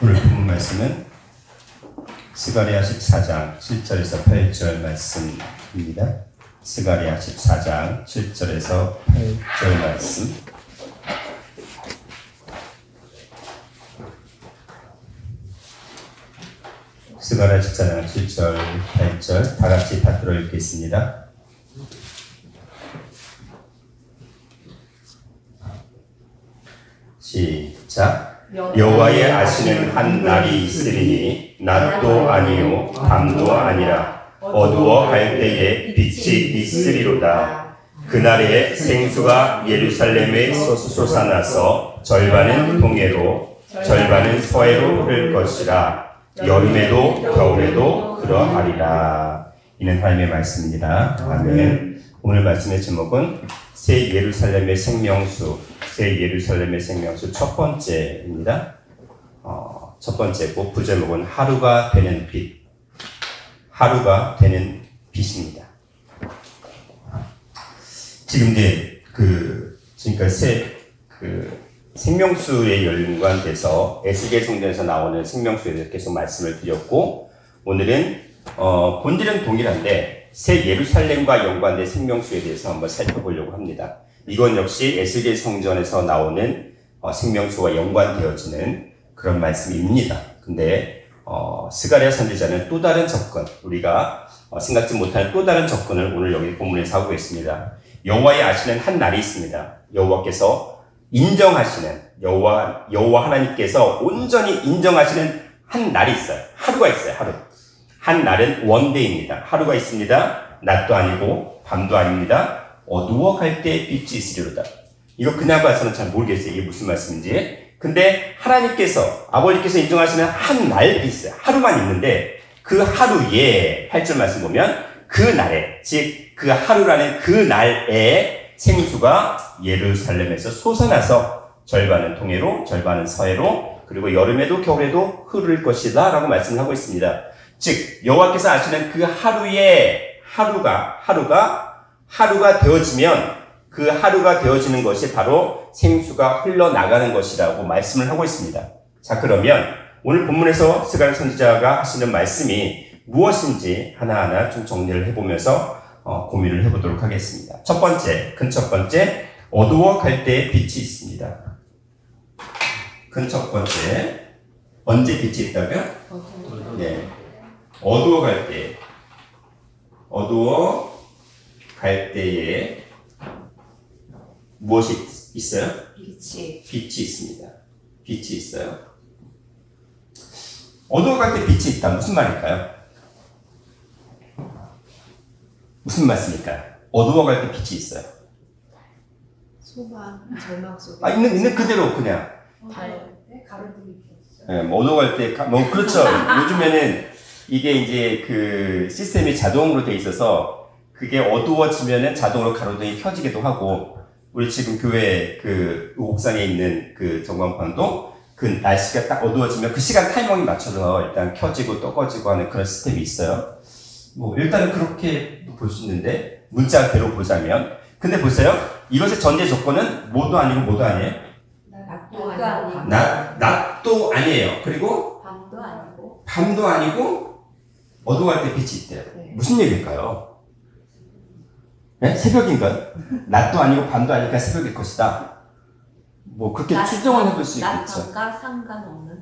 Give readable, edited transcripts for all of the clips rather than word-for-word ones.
오늘 본문 말씀은 스가랴 14장 7절에서 8절 말씀입니다. 스가랴 14장 7절에서 8절 말씀. 스가랴 14장 7절 8절 다 같이 받들어 읽겠습니다. 시작. 여호와의 아시는 한 날이 있으리니 낮도 아니요 밤도 아니라 어두워 갈 때에 빛이 있으리로다. 그날에 생수가 예루살렘에 솟아나서 절반은 동해로 절반은 서해로 흐를 것이라. 여름에도 겨울에도 그러하리라. 이는 하나님의 말씀입니다. 아멘. 오늘 말씀의 제목은 새 예루살렘의 생명수, 새 예루살렘의 생명수 첫 번째입니다. 첫 번째고 부제목은 하루가 되는 빛, 하루가 되는 빛입니다. 지금 이제 지금까지 생명수의 연관돼서 에스겔 성전에서 나오는 생명수에 대해서 계속 말씀을 드렸고, 오늘은 본질은 동일한데 새 예루살렘과 연관된 생명수에 대해서 한번 살펴보려고 합니다. 이건 역시 에스겔 성전에서 나오는 생명수와 연관되어지는 그런 말씀입니다. 근데 스가랴 선지자는 또 다른 접근, 우리가 생각지 못한 또 다른 접근을 오늘 여기 본문에서 하고 있습니다. 여호와의 아시는 한 날이 있습니다. 여호와께서 인정하시는, 여호와 하나님께서 온전히 인정하시는 한 날이 있어요. 하루가 있어요. 하루. 한 날은 원데이입니다. 하루가 있습니다. 낮도 아니고 밤도 아닙니다. 어두워 갈 때 빛이 있으리로다. 이거 그냥 봐서는 잘 모르겠어요. 이게 무슨 말씀인지. 근데 하나님께서, 아버지께서 인정하시는 한 날이 있어요. 하루만 있는데 그 하루에 8절 말씀 보면 그 날에, 즉 그 하루라는 그 날에 생수가 예루살렘에서 솟아나서 절반은 동해로 절반은 서해로 그리고 여름에도 겨울에도 흐를 것이다 라고 말씀을 하고 있습니다. 즉 여호와께서 아시는 그 하루에 하루가 되어지면 그 하루가 되어지는 것이 바로 생수가 흘러나가는 것이라고 말씀을 하고 있습니다. 자, 그러면 오늘 본문에서 스가랴 선지자가 하시는 말씀이 무엇인지 하나하나 좀 정리를 해보면서 고민을 해보도록 하겠습니다. 큰 첫 번째, 어두워 갈 때에 빛이 있습니다. 큰 첫 번째, 언제 빛이 있다고요? 네. 어두워 갈 때에 무엇이 있어요? 빛이 있습니다. 빛이 있어요. 어두워 갈 때 빛이 있다. 무슨 말일까요? 무슨 말씀일까요? 어두워 갈 때 빛이 있어요. 소망, 절망 속에. 있는 그대로 그냥. 가로등이 켰어요. 네, 어두워 갈 때, 그렇죠. 요즘에는 이게 이제 그 시스템이 자동으로 돼 있어서 그게 어두워지면은 자동으로 가로등이 켜지기도 하고, 우리 지금 교회 그 옥상에 있는 그 전광판도 그 날씨가 딱 어두워지면 그 시간 타이머에 맞춰서 일단 켜지고 또 꺼지고 하는 그런 시스템이 있어요. 일단은 그렇게 볼 수 있는데, 문자대로 보자면. 근데 보세요. 이것의 전제 조건은 뭐도 아니고 뭐도 아니에요? 낮도 아니에요. 그리고 밤도 아니고 어두워갈 때 빛이 있대요. 네. 무슨 얘기일까요? 네? 새벽인가요? 낮도 아니고 밤도 아니니까 새벽일 것이다. 그렇게 추정을 해볼 수 있겠죠.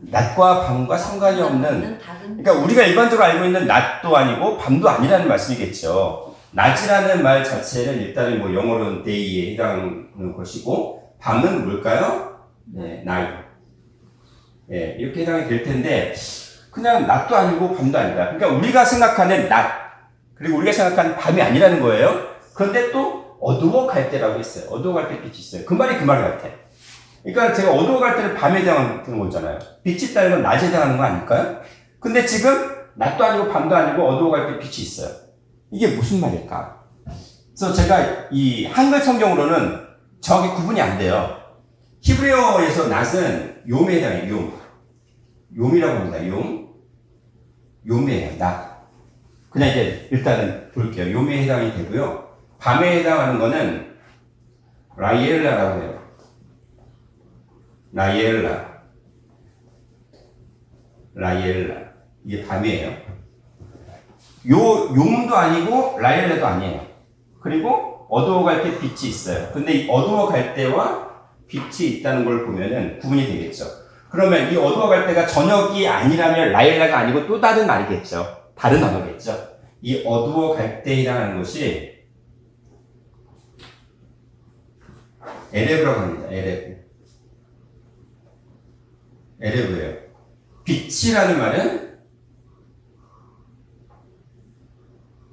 낮과 밤과 상관이 없는, 그러니까 우리가 일반적으로 알고 있는 낮도 아니고 밤도 아니라는 말씀이겠죠. 낮이라는 말 자체는 일단은 영어로는 day에 해당하는 것이고, 밤은 뭘까요? 네, night. 네, 이렇게 해당이 될 텐데, 그냥 낮도 아니고 밤도 아니다. 그러니까 우리가 생각하는 낮, 그리고 우리가 생각하는 밤이 아니라는 거예요. 그런데 또 어두워 갈 때라고 했어요. 어두워 갈 때 빛이 있어요. 그 말이 그 말 같아. 그러니까 제가 어두워 갈 때는 밤에 해당하는 거잖아요. 빛이 있다는 건 낮에 해당하는 거 아닐까요? 근데 지금 낮도 아니고 밤도 아니고 어두워 갈 때 빛이 있어요. 이게 무슨 말일까? 그래서 제가 이 한글 성경으로는 정확히 구분이 안 돼요. 히브리어에서 낮은 용에 해당해요. 용이라고 합니다. 용이에요. 낮. 그냥 이제 일단은 볼게요. 용에 해당이 되고요. 밤에 해당하는 거는 라이엘라라고 해요. 라이엘라. 라이엘라. 이게 밤이에요. 요음도 아니고 라이엘라도 아니에요. 그리고 어두워갈 때 빛이 있어요. 근데 이 어두워갈 때와 빛이 있다는 걸 보면은 구분이 되겠죠. 그러면 이 어두워갈 때가 저녁이 아니라면 라이엘라가 아니고 또 다른 말이겠죠. 다른 언어겠죠. 이 어두워갈 때이라는 것이 에레브라고 합니다. 에레브예요. 빛이라는 말은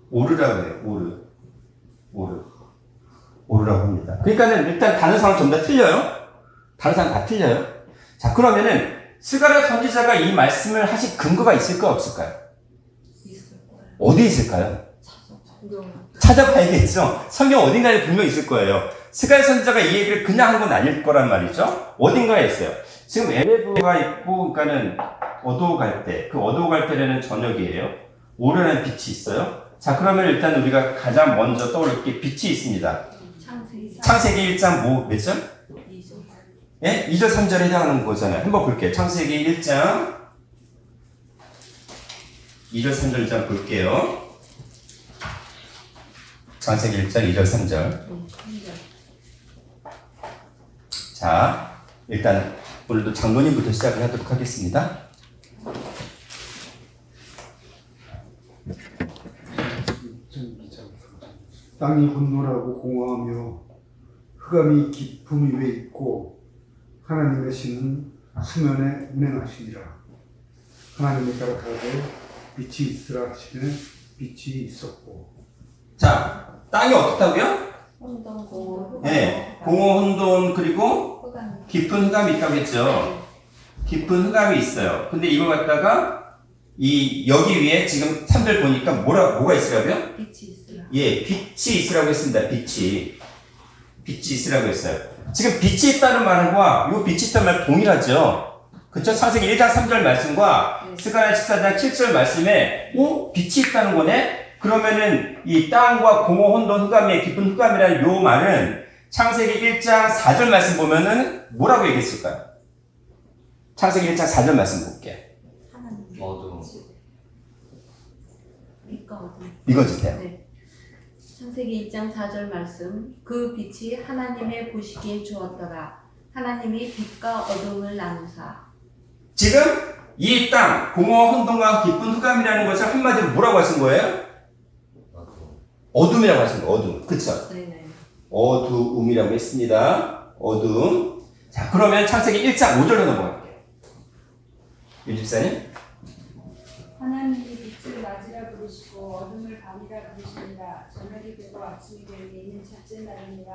오르라고 해요. 오르라고 합니다. 그러니까는 일단 단어상은 전부 다 틀려요. 단어상 다 틀려요. 자, 그러면은 스가랴 선지자가 이 말씀을 하신 근거가 있을까 없을까요? 있을 거예요. 어디 있을까요? 성경. 찾아봐야겠죠. 성경 어딘가에 분명히 있을 거예요. 스가랴 선지자가 이 얘기를 그냥 한 건 아닐 거란 말이죠. 어딘가에 있어요. 지금 에레브가 있고, 그러니까는 어두워갈 때, 그 어두워갈 때는 저녁이에요. 오르는 빛이 있어요. 자, 그러면 일단 우리가 가장 먼저 떠올릴 게 빛이 있습니다. 창세기 1장 몇 절? 2절. 예? 2절 3절에 해당하는 거잖아요. 한번 볼게요. 창세기 1장 2절 3절 일단 볼게요. 창세기 1장 2절 3절. 자, 일단 오늘도 장로님부터 시작을 하도록 하겠습니다. 땅이 혼돈하고 공허하며 흑암이 깊음 위에 있고 하나님의 신은 수면에 운행하시니라. 하나님이 따라가되 빛이 있으라 하시되 빛이 있었고. 자, 땅이 어떻다고요? 혼돈, 공허. 네, 공허, 혼돈, 그리고 흑암. 깊은 흑암이 있다고 했죠. 깊은 흑암이 있어요. 근데 이걸 갖다가 여기 위에 지금 3절 보니까 뭐가 있으라고요? 빛이 있으라. 예, 빛이 있으라고 했습니다. 빛이 있으라고 했어요. 지금 빛이 있다는 말과 요 빛이 있다는 말 동일하죠. 그쵸? 창세기 1장 3절 말씀과 스가랴 14장 7절 말씀에 빛이 있다는 거네? 그러면은 이 땅과 공허, 혼돈, 흑암의 깊은 흑암이라는 요 말은 창세기 1장 4절 말씀 보면은 뭐라고 얘기했을까요? 창세기 1장 4절 말씀 볼게. 하나님. 어두움. 빛과 어둠. 읽어주세요. 네. 창세기 1장 4절 말씀. 그 빛이 하나님의 보시기에 주었더라. 하나님이 빛과 어둠을 나누사. 지금 이 땅, 공허, 혼돈과 깊은 흑암이라는 것을 한마디로 뭐라고 하신 거예요? 어둠이라고 하신 거예요. 어둠. 그쵸? 네네. 어두움이라고 했습니다. 어둠. 자, 그러면 창세기 1장 5절로 넘어갈게요. 윤집사님. 하나님이 빛을 낮이라 부르시고 어둠을 밤이라 부르시니라. 저녁이 되고 아침이 되니 이는 첫째 날이니라.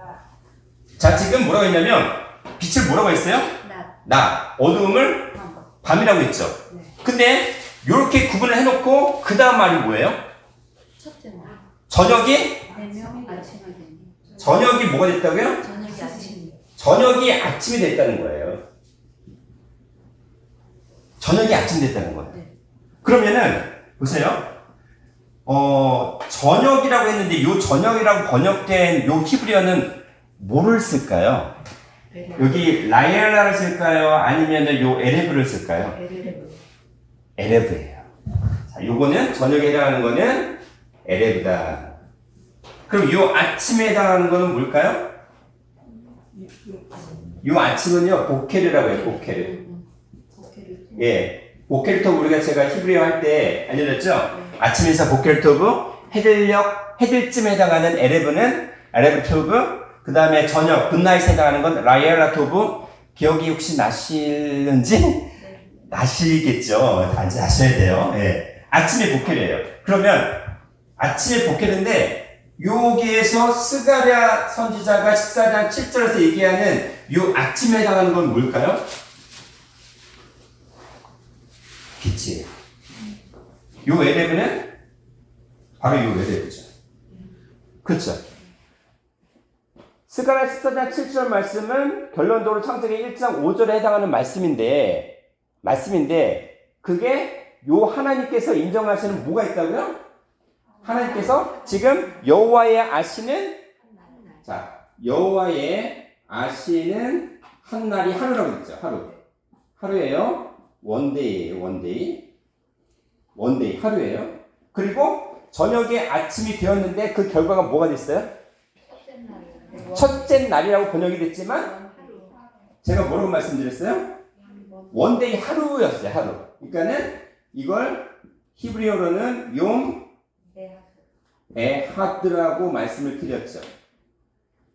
자, 지금 뭐라고 했냐면 빛을 뭐라고 했어요? 낮. 어두움을 밤이라고 했죠. 네. 근데 이렇게 구분을 해놓고 그 다음 말이 뭐예요? 첫째 날. 저녁이? 대명 아침이 되니. 저녁이 뭐가 됐다고요? 저녁이 아침이. 저녁이 아침이 됐다는 거예요. 저녁이 아침 됐다는 거예요. 네. 그러면은 보세요. 저녁이라고 했는데 요 저녁이라고 번역된 요 히브리어는 뭐를 쓸까요? 여기 라이엘라를 쓸까요? 아니면 요 에레브를 쓸까요? 에레브예요. 자, 요거는 저녁에 해당하는 거는 에레브다. 그럼 요 아침에 해당하는 거는 뭘까요? 요 아침은요 보케르라고 해요. 보케르. 예, 보켈토브 우리가 제가 히브리어 할 때 알려줬죠? 아침에서 보켈토브, 해질쯤에 해당하는 에레브토브, 그 다음에 저녁, 굿나잇에 해당하는 건 라이엘라토브. 기억이 혹시 나시는지? 네. 나시겠죠. 단지 아셔야 돼요. 예. 아침에 보켈이에요. 그러면 아침에 보켈인데 여기에서 스가랴 선지자가 14장 7절에서 얘기하는 요 아침에 해당하는 건 뭘까요? 빛이에요. 요 에레브는 바로 요 에레브죠. 그렇죠? 스가랴 14장 7절 말씀은 결론적으로 창세기 1장 5절에 해당하는 말씀인데 그게 요 하나님께서 인정하시는 뭐가 있다고요? 하나님께서 지금 여호와의 아시는 여호와의 아시는 한 날이 하루라고 했죠. 하루예요. 원데이예요. 원데이. 원데이, 하루예요. 그리고 저녁에 아침이 되었는데 그 결과가 뭐가 됐어요? 첫째 날이라고 번역이 됐지만 제가 뭐라고 말씀드렸어요? 원데이, 하루였어요. 하루. 그러니까는 이걸 히브리어로는 용 에하드라고 말씀을 드렸죠.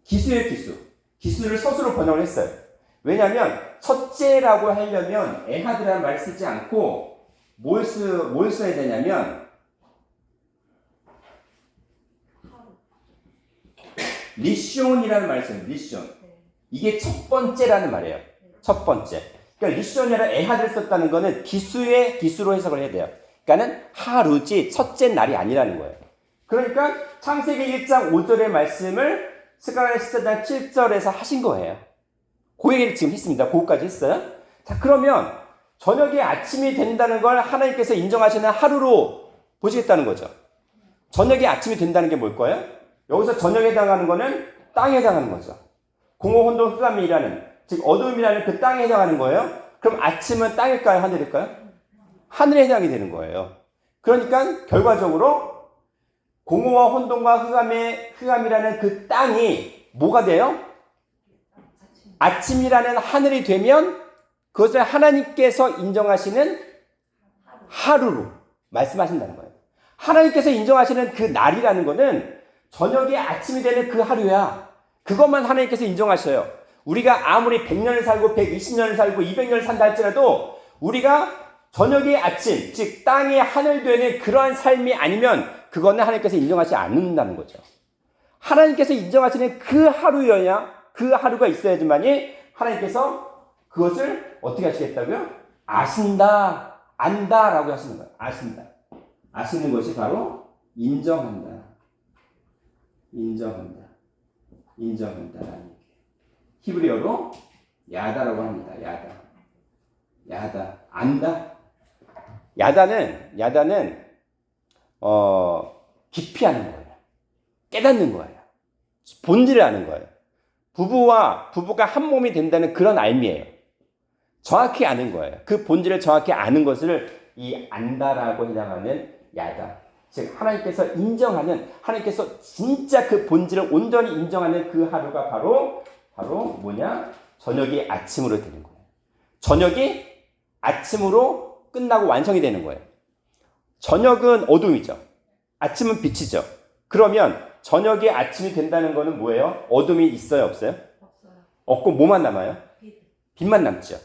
기수예요, 기수. 기수를 서술로 번역을 했어요. 왜냐하면 첫째라고 하려면 에하드라는 말을 쓰지 않고 뭘 써야 되냐면 리숑이라는 말을 써요. 리숑. 이게 첫 번째라는 말이에요. 첫 번째. 그러니까 리숑이 아니라 에하드를 썼다는 거는 기수의 기수로 해석을 해야 돼요. 그러니까는 하루지 첫째 날이 아니라는 거예요. 그러니까 창세기 1장 5절의 말씀을 스가랴 14장 7절에서 하신 거예요. 그 얘기를 지금 했습니다. 그거까지 했어요. 자, 그러면 저녁에 아침이 된다는 걸 하나님께서 인정하시는 하루로 보시겠다는 거죠. 저녁에 아침이 된다는 게 뭘 거예요? 여기서 저녁에 해당하는 거는 땅에 해당하는 거죠. 공허, 혼돈, 흑암이라는, 즉 어둠이라는 그 땅에 해당하는 거예요. 그럼 아침은 땅일까요? 하늘일까요? 하늘에 해당이 되는 거예요. 그러니까 결과적으로 공허와 혼돈과 흑암이라는 그 땅이 뭐가 돼요? 아침이라는 하늘이 되면 그것을 하나님께서 인정하시는 하루로 말씀하신다는 거예요. 하나님께서 인정하시는 그 날이라는 거는 저녁에 아침이 되는 그 하루야. 그것만 하나님께서 인정하셔요. 우리가 아무리 100년을 살고 120년을 살고 200년을 산다 할지라도 우리가 저녁의 아침, 즉 땅의 하늘 되는 그러한 삶이 아니면 그거는 하나님께서 인정하지 않는다는 거죠. 하나님께서 인정하시는 그 하루여야 그 하루가 있어야지만이 하나님께서 그것을 어떻게 하시겠다고요? 아신다, 안다라고 하시는 거예요. 아신다. 아시는 것이 바로 인정한다. 인정한다. 인정한다라는 얘기예요. 히브리어로 야다라고 합니다. 야다. 야다. 안다. 야다는 깊이 하는 거예요. 깨닫는 거예요. 본질을 아는 거예요. 부부가 한 몸이 된다는 그런 알미예요. 정확히 아는 거예요. 그 본질을 정확히 아는 것을 이 안다라고 해당하는 야다. 즉 하나님께서 인정하는, 하나님께서 진짜 그 본질을 온전히 인정하는 그 하루가 바로 뭐냐? 저녁이 아침으로 되는 거예요. 저녁이 아침으로 끝나고 완성이 되는 거예요. 저녁은 어둠이죠. 아침은 빛이죠. 그러면 저녁이 아침이 된다는 거는 뭐예요? 어둠이 있어요, 없어요? 없어요. 없고 뭐만 남아요? 빛만 남죠.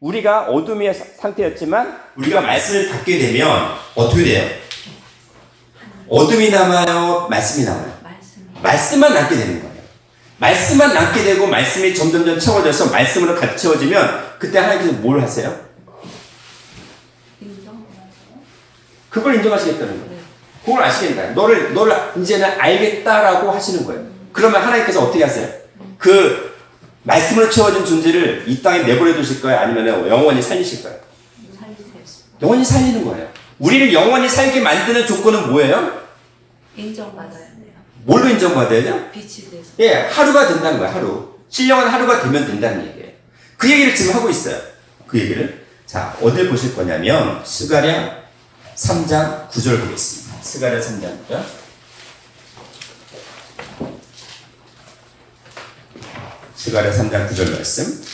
우리가 어둠의 상태였지만 우리가 말씀을 받게 되면 어떻게 돼요? 어둠이 남아요? 말씀이 남아요? 말씀만 남게 되는 거예요. 말씀만 남게 되고 말씀이 점점 채워져서 말씀으로 가득 채워지면 그때 하나님께서 뭘 하세요? 그걸 인정하시겠다는 거예요. 그걸 아시겠다. 너를 이제는 알겠다라고 하시는 거예요. 그러면 하나님께서 어떻게 하세요? 그 말씀으로 채워진 존재를 이 땅에 내버려 두실 거예요? 아니면 영원히 살리실 거예요? 영원히 살리는 거예요. 우리를 영원히 살게 만드는 조건은 뭐예요? 인정받아야 돼요. 뭘로 인정받아야 돼요? 빛이 돼서. 예, 하루가 된다는 거예요. 하루. 신령한 하루가 되면 된다는 얘기예요. 그 얘기를 지금 하고 있어요. 그 얘기를. 자, 어딜 보실 거냐면 스가랴 3장 9절 보겠습니다. 스가랴 3장 9절. 스가랴 3장 9절 말씀.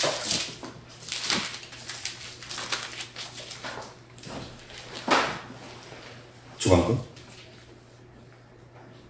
주광군.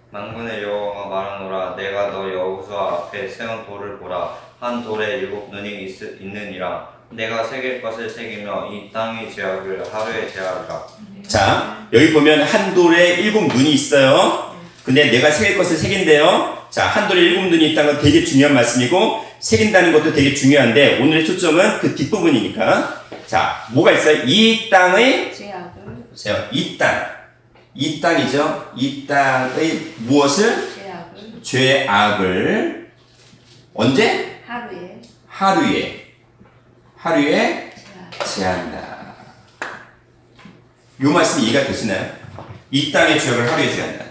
만군의 여호와가 말하노라. 내가 너 여호수아 앞에 세운 돌을 보라. 한 돌에 7눈이 있느니라. 내가 새길 것을 새기며 이 땅의 죄악을 하루에 제하리라. 자, 여기 보면 한 돌에 7눈이 있어요. 근데 내가 새길 것을 새긴대요. 자, 한 돌에 7눈이 있다는 건 되게 중요한 말씀이고 새긴다는 것도 되게 중요한데 오늘의 초점은 그 뒷부분이니까. 자, 뭐가 있어요? 이 땅의 죄악을. 보세요. 이 땅이죠. 이 땅의 무엇을? 죄악을 언제? 하루에 제한다. 요 말씀이 이해가 되시나요? 이 땅의 죄악을 하루에 제한다.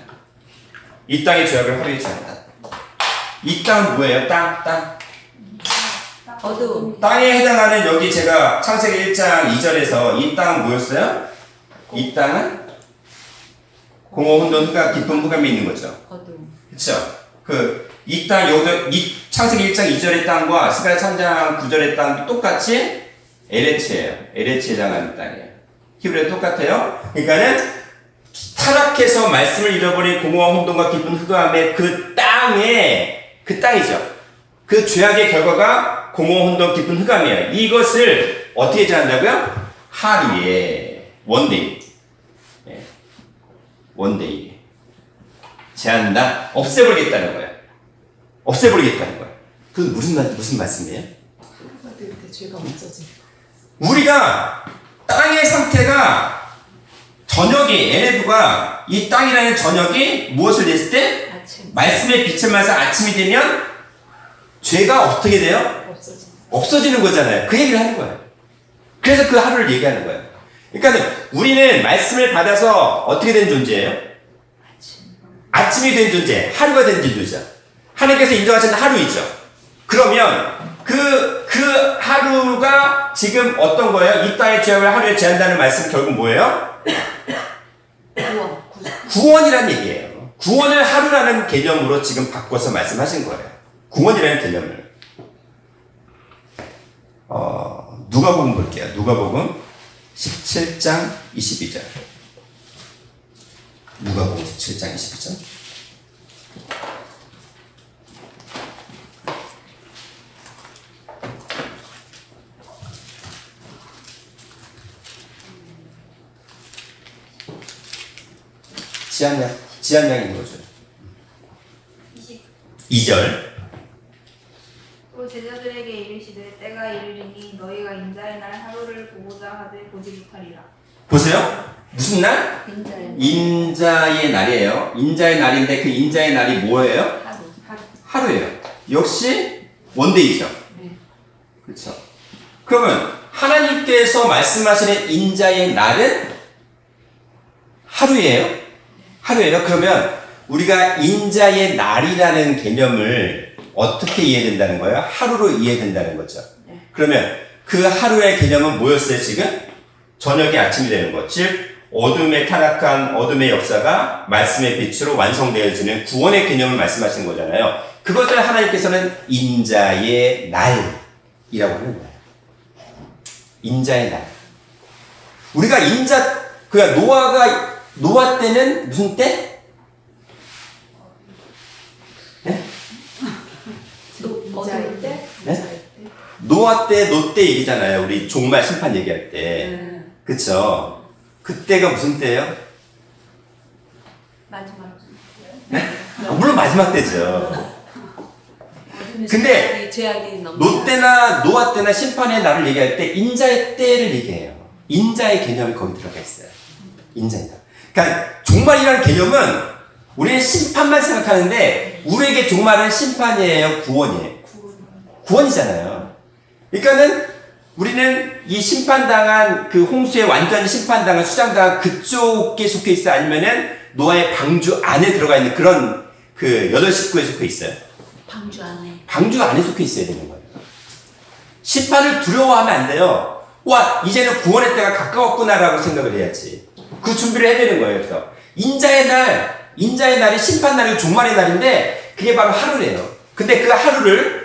이 땅의 죄악을 하루에 제한다. 이 땅은 뭐예요? 땅. 어두움. 땅에 해당하는 여기 제가 창세기 1장 2절에서 이 땅은 뭐였어요? 이 땅은 공허 혼돈 기쁨 흑암에 있는 거죠. 어둠. 그렇죠? 이 땅 여기서 이 창세기 1장 2절의 땅과 스가랴 3장 9절의 땅도 똑같이 에레츠예요. 에레츠에 해당하는 땅이에요. 히브리어 똑같아요. 그러니까는 타락해서 말씀을 잃어버린 공허와 혼돈과 깊은 흑암의 그 땅이죠. 그 죄악의 결과가 공허, 혼돈, 깊은 흑암이에요. 이것을 어떻게 제한다고요? 하루에 원데이. 원데이. 제한다. 없애버리겠다는 거예요. 없애버리겠다는 거예요. 그건 무슨 말씀이에요? 죄가 없어져. 우리가 땅의 상태가 저녁이 에레브가 이 땅이라는 저녁이 무엇을 냈을 때 아침. 말씀의 빛을 맞아서 아침이 되면 죄가 어떻게 돼요? 없어져. 없어지는 거잖아요. 그 얘기를 하는 거예요. 그래서 그 하루를 얘기하는 거예요. 그러니까 우리는 말씀을 받아서 어떻게 된 존재예요? 아침이 된 존재, 하루가 된 존재죠. 하나님께서 인정하시는 하루이죠. 그러면 그 하루가 지금 어떤 거예요? 이 땅의 죄악을 하루에 제한다는 말씀 결국 뭐예요? 구원이라는 얘기예요. 구원을 하루라는 개념으로 지금 바꿔서 말씀하신 거예요. 구원이라는 개념을. 누가복음 볼게요. 누가복음 17장 22절. 누가복음 17장 22절. 지한양 읽어줘요. 2절. 또 제자들에게 이르시되 때가 이르리니 너희가 인자의 날 하루를 보고자 하되 보지 못하리라. 보세요. 무슨 날? 인자의 날이에요. 인자의 날인데 그 인자의 날이 뭐예요? 하루예요. 역시 원데이죠. 그렇죠. 그러면 하나님께서 말씀하시는 인자의 날은 하루예요. 하루예요. 그러면 우리가 인자의 날이라는 개념을 어떻게 이해된다는 거예요? 하루로 이해된다는 거죠. 그러면 그 하루의 개념은 뭐였어요, 지금? 저녁이 아침이 되는 것. 즉, 어둠에 타락한 어둠의 역사가 말씀의 빛으로 완성되어지는 구원의 개념을 말씀하시는 거잖아요. 그것을 하나님께서는 인자의 날이라고 하는 거예요. 인자의 날. 우리가 노아 때는 무슨 때? 네? 어둠 때? 네? 노아 때, 노 때 얘기잖아요. 우리 종말 심판 얘기할 때. 그쵸? 그때가 무슨 때예요? 마지막. 물론 마지막 때죠. 근데 죄악이 너무. 노 때나 노아 때나 심판의 날을 얘기할 때 인자의 때를 얘기해요. 인자의 개념이 거기 들어가 있어요. 인자의 날. 그러니까 종말이라는 개념은 우리는 심판만 생각하는데 우리에게 종말은 심판이에요, 구원이에요. 구원이잖아요. 그러니까는 우리는 이 심판당한 그 홍수에 완전히 심판당한 수장당한 그쪽에 속해 있어, 아니면은 노아의 방주 안에 들어가 있는 그런 그 8식구에 속해 있어요. 방주 안에 속해 있어야 되는 거예요. 심판을 두려워하면 안 돼요. 와, 이제는 구원의 때가 가까웠구나라고 생각을 해야지. 그 준비를 해야 되는 거예요. 그래서 인자의 날이 심판 날이고 종말의 날인데 그게 바로 하루래요. 근데 그 하루를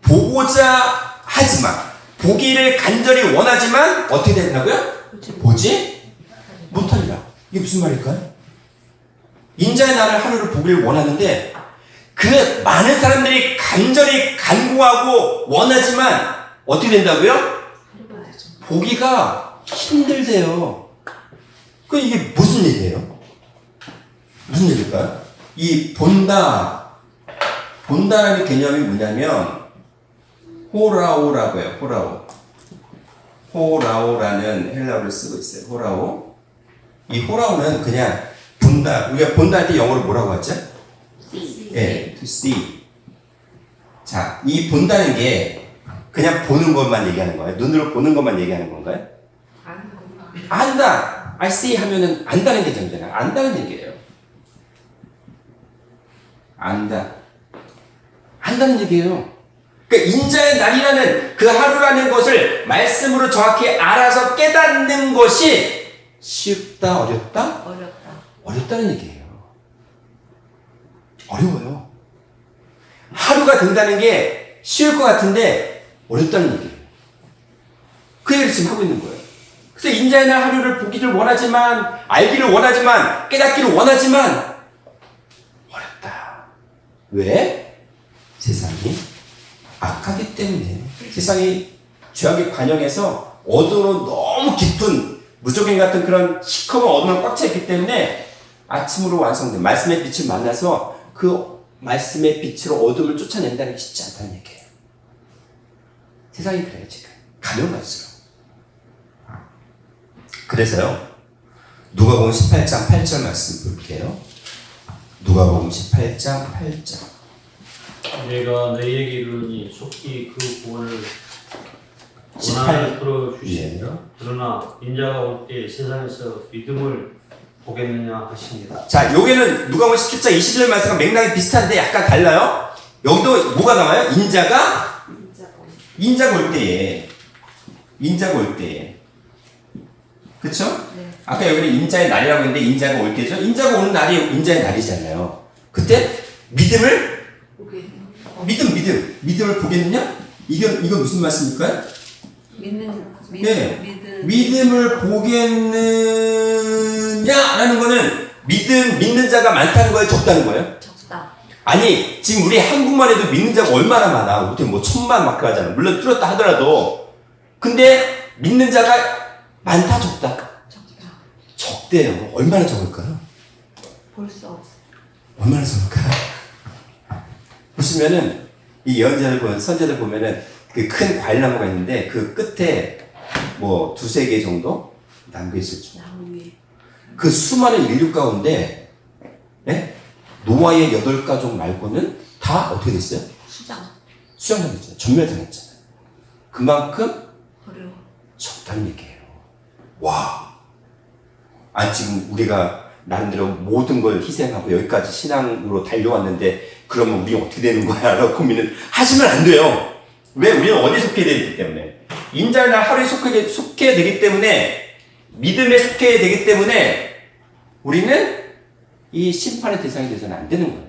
보고자 하지만, 보기를 간절히 원하지만 어떻게 된다고요? 보지 못하리라. 이게 무슨 말일까요? 인자의 날을 하루를 보기를 원하는데 그 많은 사람들이 간절히 간구하고 원하지만 어떻게 된다고요? 보기가 힘들대요. 그 이게 무슨 얘기예요? 무슨 얘기일까요? 이 본다라는 개념이 뭐냐면 호라오라고 해요. 호라오라는 헬라어를 쓰고 있어요. 호라오. 이 호라오는 그냥 본다. 우리가 본다 할 때 영어로 뭐라고 하죠? 예, to see. 자, 이 본다는 게 그냥 보는 것만 얘기하는 거예요? 눈으로 보는 것만 얘기하는 건가요? 안다. I see 하면은 안다는 게 정잖아요. 안다는 얘기예요. 안다는 얘기예요. 그러니까 인자의 날이라는 그 하루라는 것을 말씀으로 정확히 알아서 깨닫는 것이 쉽다, 어렵다? 어렵다. 어렵다는 얘기예요. 어려워요. 하루가 된다는 게 쉬울 것 같은데 어렵다는 얘기예요. 그 얘기를 지금 하고 있는 거예요. 그래서 인자의 날 하루를 보기를 원하지만, 알기를 원하지만, 깨닫기를 원하지만 어렵다. 왜? 세상이 악하기 때문에. 세상이 죄악의 관영에서 어두운 너무 깊은 무적인 같은 그런 시커먼 어둠을 꽉 차 있기 때문에 아침으로 완성된 말씀의 빛을 만나서 그 말씀의 빛으로 어둠을 쫓아낸다는 게 쉽지 않다는 얘기예요. 세상이 그래요, 지금. 가면 갈수록. 그래서요, 누가복음 18장 8절 말씀 볼게요. 누가복음 18장 8절. 내가 너희에게 이르노니 속히 그 구원을 18. 풀어 주시니라. 그러나 인자가 올 때 세상에서 믿음을 보겠느냐 하십니다. 자, 여기는 누가복음 17장 20절 말씀과 맥락이 비슷한데 약간 달라요. 여기도 뭐가 나와요? 인자가 올 때에. 인자가 올 때에. 그쵸? 네. 아까 여기는 인자의 날이라고 했는데 인자가 올 때죠. 인자가 오는 날이 인자의 날이잖아요. 그때 믿음을 믿음을 보겠느냐? 이거 무슨 말씀일까요? 네. 믿음을 보겠느냐라는 거는 믿는 자가 많다는 거예요, 적다는 거예요? 적다. 아니, 지금 우리 한국만 해도 믿는 자가 얼마나 많아. 어떻게 뭐 1000만 막 하잖아. 물론 줄었다 하더라도. 근데 믿는 자가 많다, 적다? 적다. 적대요. 얼마나 적을까요? 볼 수 없어. 얼마나 적을까요? 보시면은 이 예언자들 보면, 선자들 보면은 그 큰 과일나무가 있는데 그 끝에 뭐 2-3개 정도 남겨 있을 줄. 나무 위에. 그 수많은 인류 가운데, 예? 노아의 8가족 말고는 다 어떻게 됐어요? 수장당했잖아요. 전멸당했잖아요. 그만큼 어려워. 적다는 얘기예요. 와. 아, 지금 우리가 나름대로 모든 걸 희생하고 여기까지 신앙으로 달려왔는데 그러면 우리 어떻게 되는 거야? 라고 고민을 하시면 안 돼요. 왜? 우리는 어디에 속해야 되기 때문에. 인자의 날 하루에 속해야 되기 때문에, 믿음에 속해야 되기 때문에 우리는 이 심판의 대상이 돼서는 안 되는 거예요.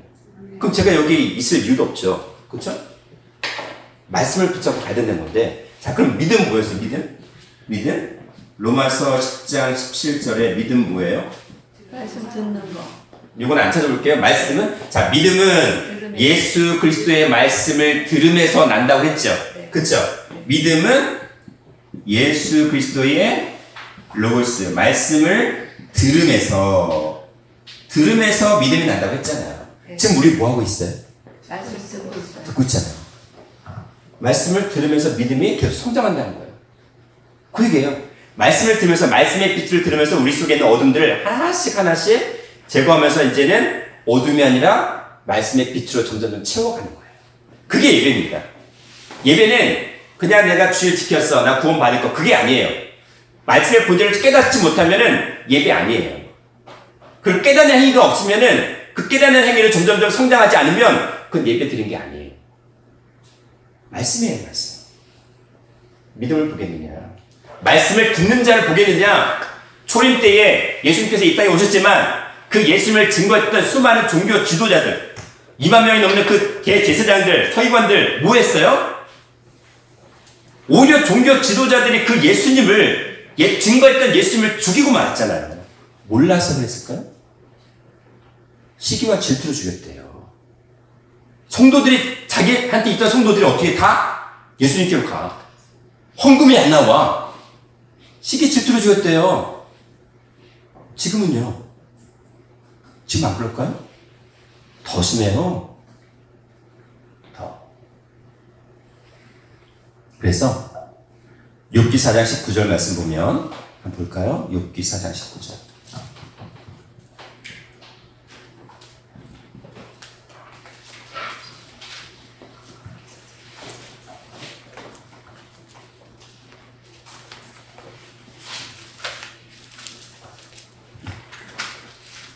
그럼 제가 여기 있을 이유도 없죠. 그렇죠? 말씀을 붙잡고 가야 된다는 건데, 자, 그럼 믿음 뭐였어요? 믿음? 로마서 10장 17절에 믿음 뭐예요? 말씀 듣는 거. 이건 안 찾아볼게요. 말씀은, 자, 믿음은 예수 그리스도의 말씀을 들음에서 난다고 했죠. 네. 그쵸? 믿음은 예수 그리스도의 로고스, 말씀을 들음에서 믿음이 난다고 했잖아요. 네. 지금 우리 뭐 하고 있어요? 말씀 듣고 있어요. 듣고 있잖아요. 말씀을 들으면서 믿음이 계속 성장한다는 거예요. 그 얘기예요. 말씀을 들으면서, 말씀의 빛을 들으면서 우리 속에 있는 어둠들을 하나씩 제거하면서 이제는 어둠이 아니라 말씀의 빛으로 점점 채워가는 거예요. 그게 예배입니다. 예배는 그냥 내가 주를 지켰어, 나 구원 받을 거, 그게 아니에요. 말씀의 본질을 깨닫지 못하면은 예배 아니에요. 그 깨닫는 행위가 없으면은 그 깨닫는 행위를 점점 성장하지 않으면 그건 예배 드린 게 아니에요. 말씀이에요, 말씀. 믿음을 보겠느냐? 말씀을 듣는 자를 보겠느냐? 초림 때에 예수님께서 이 땅에 오셨지만 그 예수님을 증거했던 수많은 종교 지도자들, 2만 명이 넘는 그 대제사장들, 서기관들 뭐 했어요? 오히려 종교 지도자들이 그 예수님을 증거했던 예수님을 죽이고 말았잖아요. 몰라서 그랬을까요? 시기와 질투로 죽였대요. 성도들이, 자기한테 있던 성도들이 어떻게 다 예수님께로 가. 헌금이 안 나와. 시기 질투로 죽였대요. 지금은요? 지금 안 그럴까요? 더 심해요. 더. 그래서 욥기 4장 19절 말씀 보면 한번 볼까요? 욥기 4장 19절.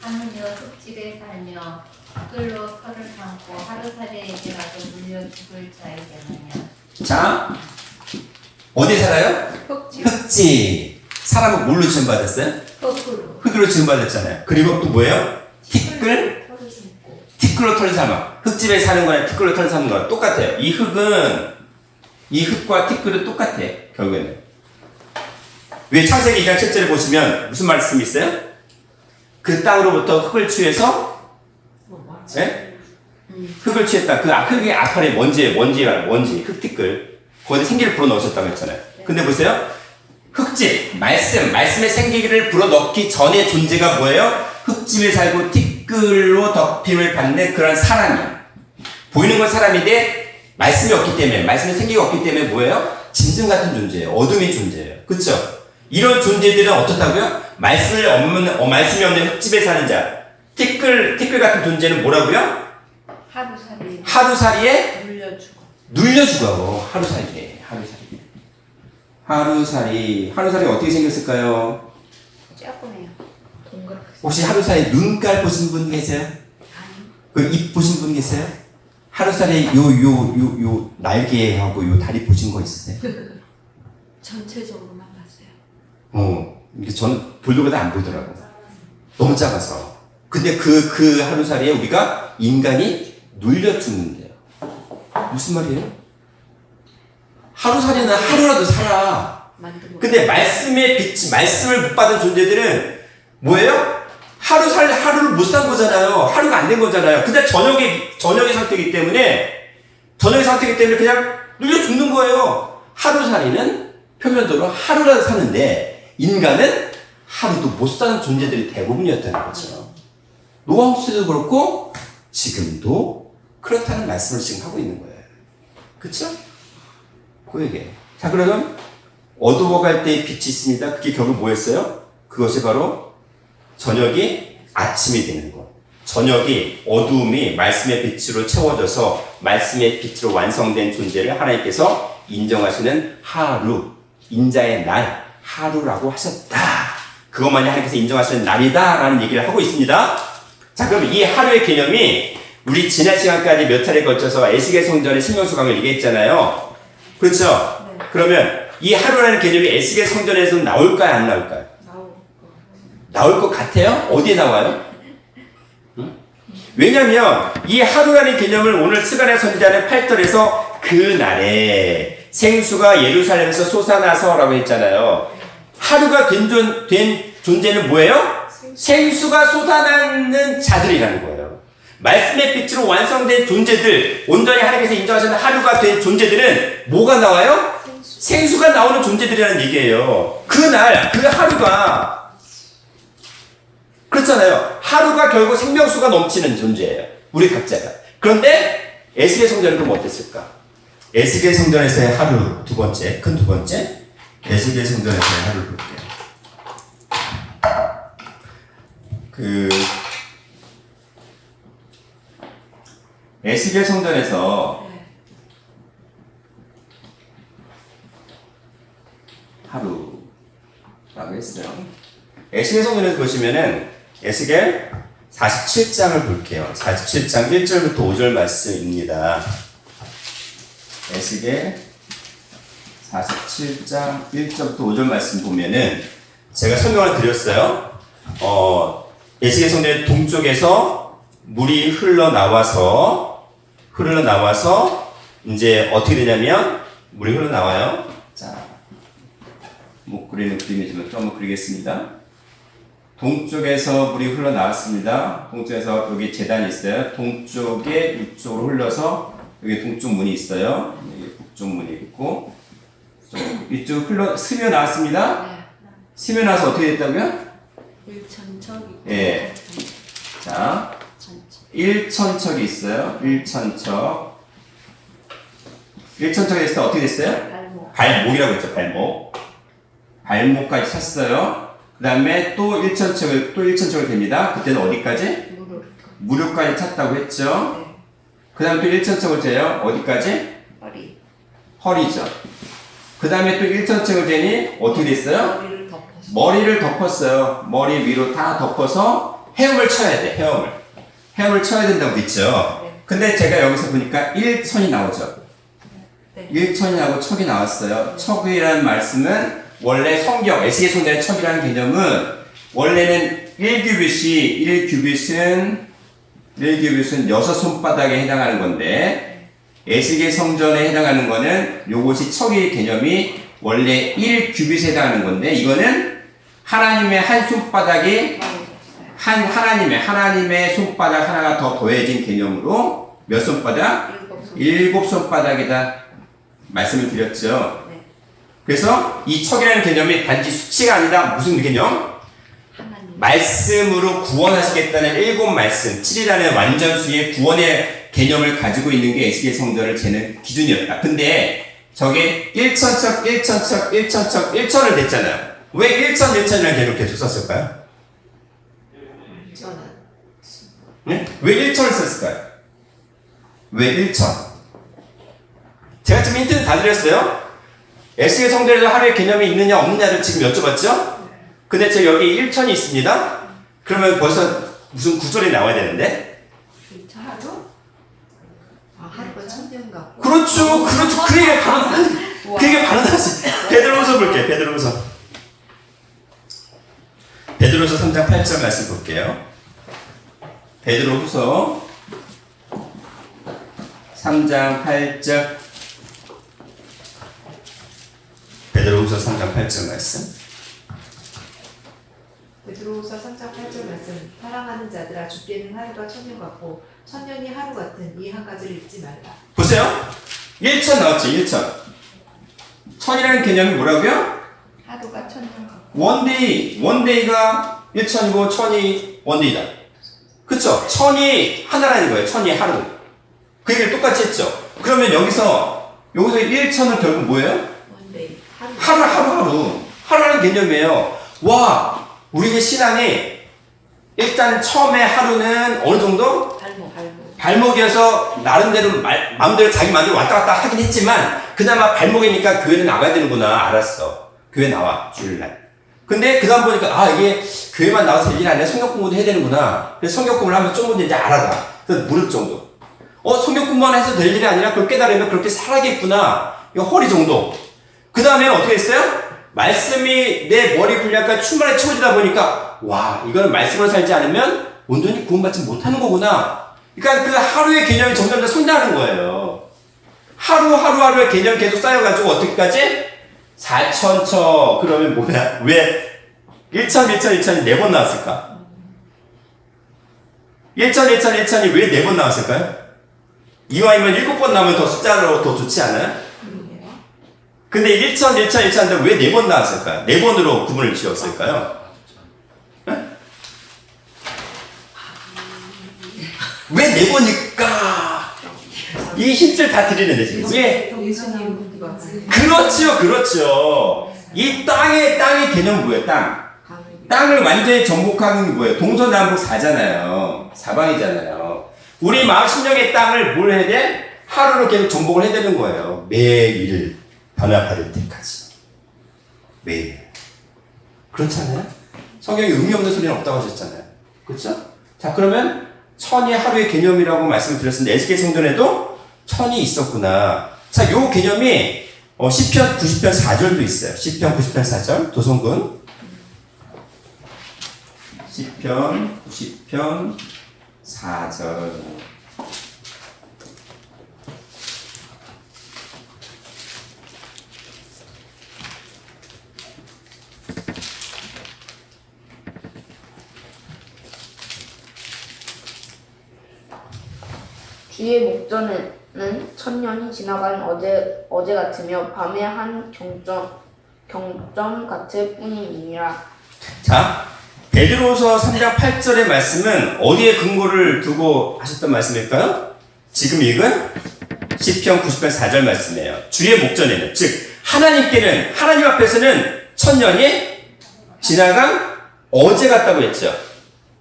하느냐 흙집에 살며 티끌로 털을 감고 하루살이에게 가서 물려 죽을 자에게느냐. 자, 어디에 살아요? 흙지 흙지. 사람은 뭘로 지음받았어요? 흙으로 흙으로 지음받았잖아요. 그리고 또 뭐예요? 티끌? 털을 심고. 티끌로 털을 삼아. 흙집에 사는 거랑 티끌로 털을 삼는 거랑 똑같아요. 이 흙과 티끌은 똑같아. 결국에는. 왜 창세기 2장 7절을 보시면 무슨 말씀이 있어요? 그 땅으로부터 흙을 취해서 네? 흙을 취했다. 그 흙의 앞판에 먼지, 흙티끌. 거기에 생기를 불어넣으셨다고 했잖아요. 근데 보세요. 흙집, 말씀의 생기를 불어넣기 전의 존재가 뭐예요? 흙집에 살고 티끌로 덮임을 받는 그런 사람이야. 보이는 건 사람인데 말씀이 없기 때문에, 말씀의 생기가 없기 때문에 뭐예요? 짐승 같은 존재예요. 어둠의 존재예요. 그렇죠? 이런 존재들은 어떻다고요? 말씀이 없는 흙집에 사는 자. 티끌 같은 존재는 뭐라고요? 하루살이 하루살이에 물려 죽어. 눌려 죽어. 하루살이 어떻게 생겼을까요? 조금해요. 동그랗게. 혹시 하루살이 눈깔 보신 분 계세요? 그 입 보신 분 계세요? 하루살이 요 날개하고 요 다리 보신 거 있으세요? 전체적으로만 봤어요. 이게 저는 볼도보다 안 보이더라고. 너무 작아서. 근데 그 하루살이에 우리가 인간이 눌려 죽는데요. 무슨 말이에요? 하루살이는 하루라도 살아. 근데 말씀의 빛, 말씀을 못 받은 존재들은 뭐예요? 하루를 못 산 거잖아요. 하루가 안 된 거잖아요. 근데 저녁의 상태이기 때문에 그냥 눌려 죽는 거예요. 하루살이는 표면적으로 하루라도 사는데 인간은 하루도 못 사는 존재들이 대부분이었다는 거죠. 노아호 때도 그렇고 지금도 그렇다는 말씀을 지금 하고 있는 거예요. 그렇죠? 그 얘기예요. 자, 그러면 어두워갈 때의 빛이 있습니다. 그게 결국 뭐였어요? 그것이 바로 저녁이 아침이 되는 것. 저녁이 어두움이 말씀의 빛으로 채워져서 말씀의 빛으로 완성된 존재를 하나님께서 인정하시는 하루, 인자의 날, 하루라고 하셨다. 그것만이 하나님께서 인정하시는 날이다라는 얘기를 하고 있습니다. 자, 그럼 이 하루의 개념이 우리 지난 시간까지 몇 차례 걸쳐서 에스겔 성전의 생명수강을 얘기했잖아요. 그렇죠? 네. 그러면 이 하루라는 개념이 에스겔 성전에서 나올까요? 안 나올까요? 나올 것 같아요? 어디에 나와요? 응? 왜냐면 이 하루라는 개념을 오늘 스가랴 선지자는 8절에서 그 날에 생수가 예루살렘에서 솟아나서라고 했잖아요. 하루가 된 존재는 뭐예요? 생수가 솟아나는 자들이라는 거예요. 말씀의 빛으로 완성된 존재들, 온전히 하나님께서 인정하시는 하루가 된 존재들은 뭐가 나와요? 생수가 나오는 존재들이라는 얘기예요. 그날, 그 하루가 그렇잖아요. 하루가 결국 생명수가 넘치는 존재예요. 우리 각자가. 그런데 에스겔 성전은 그럼 어땠을까? 에스겔 성전에서의 하루 큰 두 번째. 에스겔 성전에서의 하루를 볼게요. 에스겔 성전에서 하루라고 했어요. 에스겔 성전에서 보시면은 에스겔 47장을 볼게요. 47장 1절부터 5절 말씀입니다. 에스겔 47장 1절부터 5절 말씀 보면은 제가 설명을 드렸어요. 에스겔 성전의 동쪽에서 물이 흘러나와서 이제 어떻게 되냐면 물이 흘러나와요. 자, 못 그리는 그림이지만 좀 한번 그리겠습니다. 동쪽에서 물이 흘러나왔습니다. 동쪽에서 여기 제단이 있어요. 동쪽에 이쪽으로 흘러서 여기 동쪽 문이 있어요. 여기 북쪽 문이 있고 이쪽 스며 나왔습니다. 스며 나와서 어떻게 됐다고요? 일천척이. 예. 자, 1천척이 있어요. 1천척. 1천척이 됐을 때 어떻게 됐어요? 발목이라고 했죠. 발목까지 찼어요. 그 다음에 또 1천척을 됩니다. 그때는 어디까지? 무릎까지 찼다고 했죠. 네. 그 다음에 또 1천척을 재요. 어디까지? 허리죠. 그 다음에 또 1천척을 재니 어떻게 됐어요? 머리를 덮었어요. 머리 위로 다 덮어서 헤엄을 쳐야 돼. 헤엄을 쳐야 된다고 했죠. 네. 근데 제가 여기서 보니까 1천이 나오죠. 네. 1천이 나오고 척이 나왔어요. 척이라는 말씀은 원래 성경, 에스겔 성경의 척이라는 개념은 원래는 1규빗은 6손바닥에 해당하는 건데 에스겔 성전에 해당하는 거는 요것이 척의 개념이 원래 1규빗에 해당하는 건데 이거는 하나님의 한 손바닥이 하나님의 손바닥 하나가 더 더해진 개념으로 몇 손바닥? 7손바닥이다 말씀을 드렸죠. 네. 그래서 이 척이라는 개념이 단지 수치가 아니라 무슨 개념? 하나님. 말씀으로 구원하시겠다는 7말씀, 7이라는 완전수의 구원의 개념을 가지고 있는 게 에스겔 성전을 재는 기준이었다. 근데 저게 1천척, 1천을 댔잖아요. 왜 1천이라는 개념을 계속 썼을까요? 저는 네? 왜 1천을 썼을까요? 왜 1천? 제가 지금 힌트를 다 드렸어요. 에스겔 성전에도 하루의 개념이 있느냐 없느냐를 지금 여쭤봤죠? 근데 제가 여기 1천이 있습니다. 그러면 벌써 무슨 구절이 나와야 되는데? 하루? 하루가 천년 같고. 그렇죠. 그 얘기가 바로 나왔지. 베드로후서 볼게요. 베드로후서 3장 8절 말씀 볼게요. 베드로후서 3장 8절. 베드로후서 3장 8절 말씀. 베드로후서 3장 8절 말씀. 사랑하는 자들아 주께는 하루가 천년 같고 천년이 하루 같은 이 한 가지를 잊지 말라. 보세요. 1천 나왔죠. 1천. 천이라는 개념이 뭐라고요? 하루가 천년 같고. 원데이가 1천이고 천이 원데이다. 그쵸? 천이 하나라는 거예요. 천이 하루. 그 얘기를 똑같이 했죠. 그러면 여기서 1천은 결국 뭐예요? 원데이. 하루라는 개념이에요. 와, 우리의 신앙이 일단 처음에 하루는 어느 정도? 발목이어서 나름대로 마음대로 자기 마음대로 왔다 갔다 하긴 했지만 그나마 발목이니까 교회는 나가야 되는구나. 알았어. 교회 나와. 주일날. 근데 그 다음 보니까 이게 교회만 나와서 일이 아니라 성경 공부도 해야 되는구나. 그래서 성경 공부를 하면 좀 이제 알아가. 그래서 무릎 정도. 성경 공부만 해서 될 일이 아니라 그걸 깨달으면 그렇게 살아야겠구나. 이거 허리 정도. 그 다음에 어떻게 했어요? 말씀이 내 머리 분량까지 충만하게 채워지다 보니까 와, 이거는 말씀으로 살지 않으면 온전히 구원받지 못하는 거구나. 그러니까 그 하루의 개념이 점점 더 성장하는 거예요. 하루의 개념이 계속 쌓여가지고 어떻게까지? 4천처. 그러면 뭐야? 왜 1천이 4번 나왔을까? 1천이 왜 4번 나왔을까요? 이왕이면 7번 나오면 더 숫자로 더 좋지 않아요? 근데 1천인데 왜 4번 나왔을까요? 4번으로 구분을 지었을까요? 왜 4번일까? 이 힌트를 다 드리는데 지금 왜? 예수님 그렇죠. 이 땅의 개념은 뭐예요? 땅을 완전히 정복하는 게 뭐예요? 동서남북 4잖아요. 사방이잖아요. 우리 마음 심령의 땅을 뭘 해야 돼? 하루로 계속 정복을 해야 되는 거예요. 매일 변화받을 때까지. 매일. 그렇잖아요? 성경에 의미 없는 소리는 없다고 하셨잖아요. 그렇죠? 자, 그러면 천이 하루의 개념이라고 말씀을 드렸는데 에스겔 성전에도 천이 있었구나. 자, 요 개념이 시편 90편 4절도 있어요. 시편 90편 4절 도성군. 시편 90편 4절. 주의 목전에는 천년이 지나간 어제 같으며 밤의 한 경점 같을 뿐이니라. 자, 베드로서 3장 8절의 말씀은 어디에 근거를 두고 하셨던 말씀일까요? 지금 읽은 시편 90편 4절 말씀이에요. 주의 목전에는, 즉 하나님께는, 하나님 앞에서는 천년이 지나간 어제 같다고 했죠.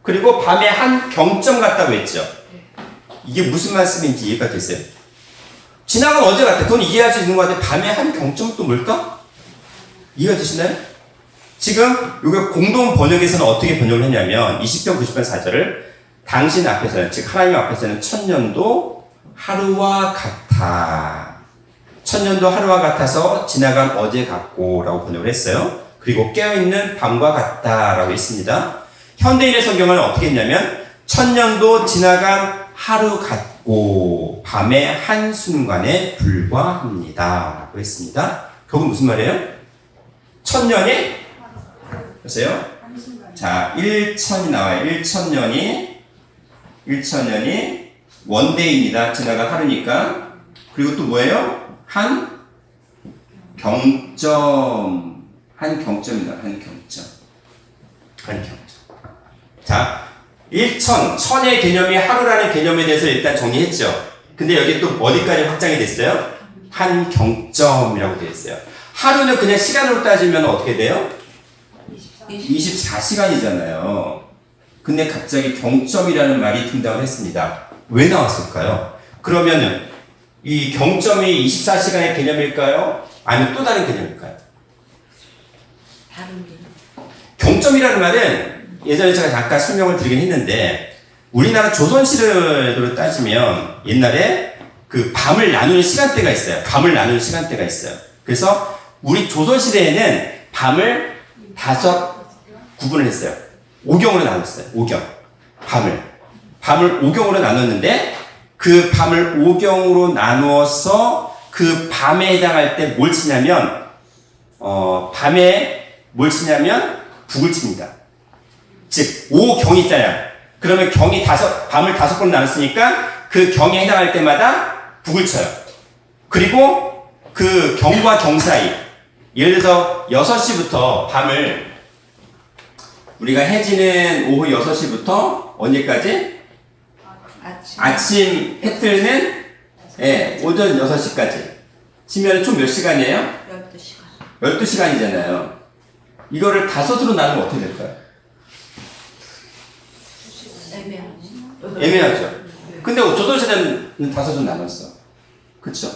그리고 밤의 한 경점 같다고 했죠. 이게 무슨 말씀인지 이해가 되세요? 지나간 어제 같아. 그건 이해할 수 있는 것 같아요. 밤의 한 경점은 또 뭘까? 이해가 되시나요? 지금 이거 공동 번역에서는 어떻게 번역을 했냐면 20편 90편 4절을 당신 앞에서는, 즉 하나님 앞에서는 천년도 하루와 같아. 천년도 하루와 같아서 지나간 어제 같고 라고 번역을 했어요. 그리고 깨어있는 밤과 같다라고 했습니다. 현대인의 성경은 어떻게 했냐면 천년도 지나간 하루 같고 밤의 한순간에 불과합니다 라고 했습니다. 그건 무슨 말이에요? 천년이 보세요. 자, 1천이 나와요. 1천년이 원데이입니다. 지나간 하루니까. 그리고 또 뭐예요? 한 경점입니다. 한 경점. 자, 1천, 천의 개념이 하루라는 개념에 대해서 일단 정리했죠. 근데 여기 또 어디까지 확장이 됐어요? 한 경점이라고 되어 있어요. 하루는 그냥 시간으로 따지면 어떻게 돼요? 24시간이잖아요. 근데 갑자기 경점이라는 말이 등장을 했습니다. 왜 나왔을까요? 그러면은 이 경점이 24시간의 개념일까요? 아니면 또 다른 개념일까요? 다른 게. 경점이라는 말은 예전에 제가 잠깐 설명을 드리긴 했는데 우리나라 조선시대로 따지면 옛날에 그 밤을 나누는 시간대가 있어요. 그래서 우리 조선시대에는 밤을 5 구분을 했어요. 5경으로 나눴어요. 5경. 밤을 5경으로 나눴는데 그 밤을 5경으로 나누어서 그 밤에 해당할 때 뭘 치냐면 밤에 뭘 치냐면 북을 칩니다. 즉 5경이 있잖아요. 그러면 밤을 5번 나눴으니까 그 경에 해당할 때마다 북을 쳐요. 그리고 그 경과 경 사이, 예를 들어서 6시부터 밤을 우리가 해지는 오후 6시부터 언제까지? 아침 해 뜨는 오전 6시까지 치면 총 몇 시간이에요? 12시간. 12시간이잖아요. 이거를 5으로 나누면 어떻게 될까요? 애매하죠. 근데 조선시대는 5로 나눴어. 그쵸?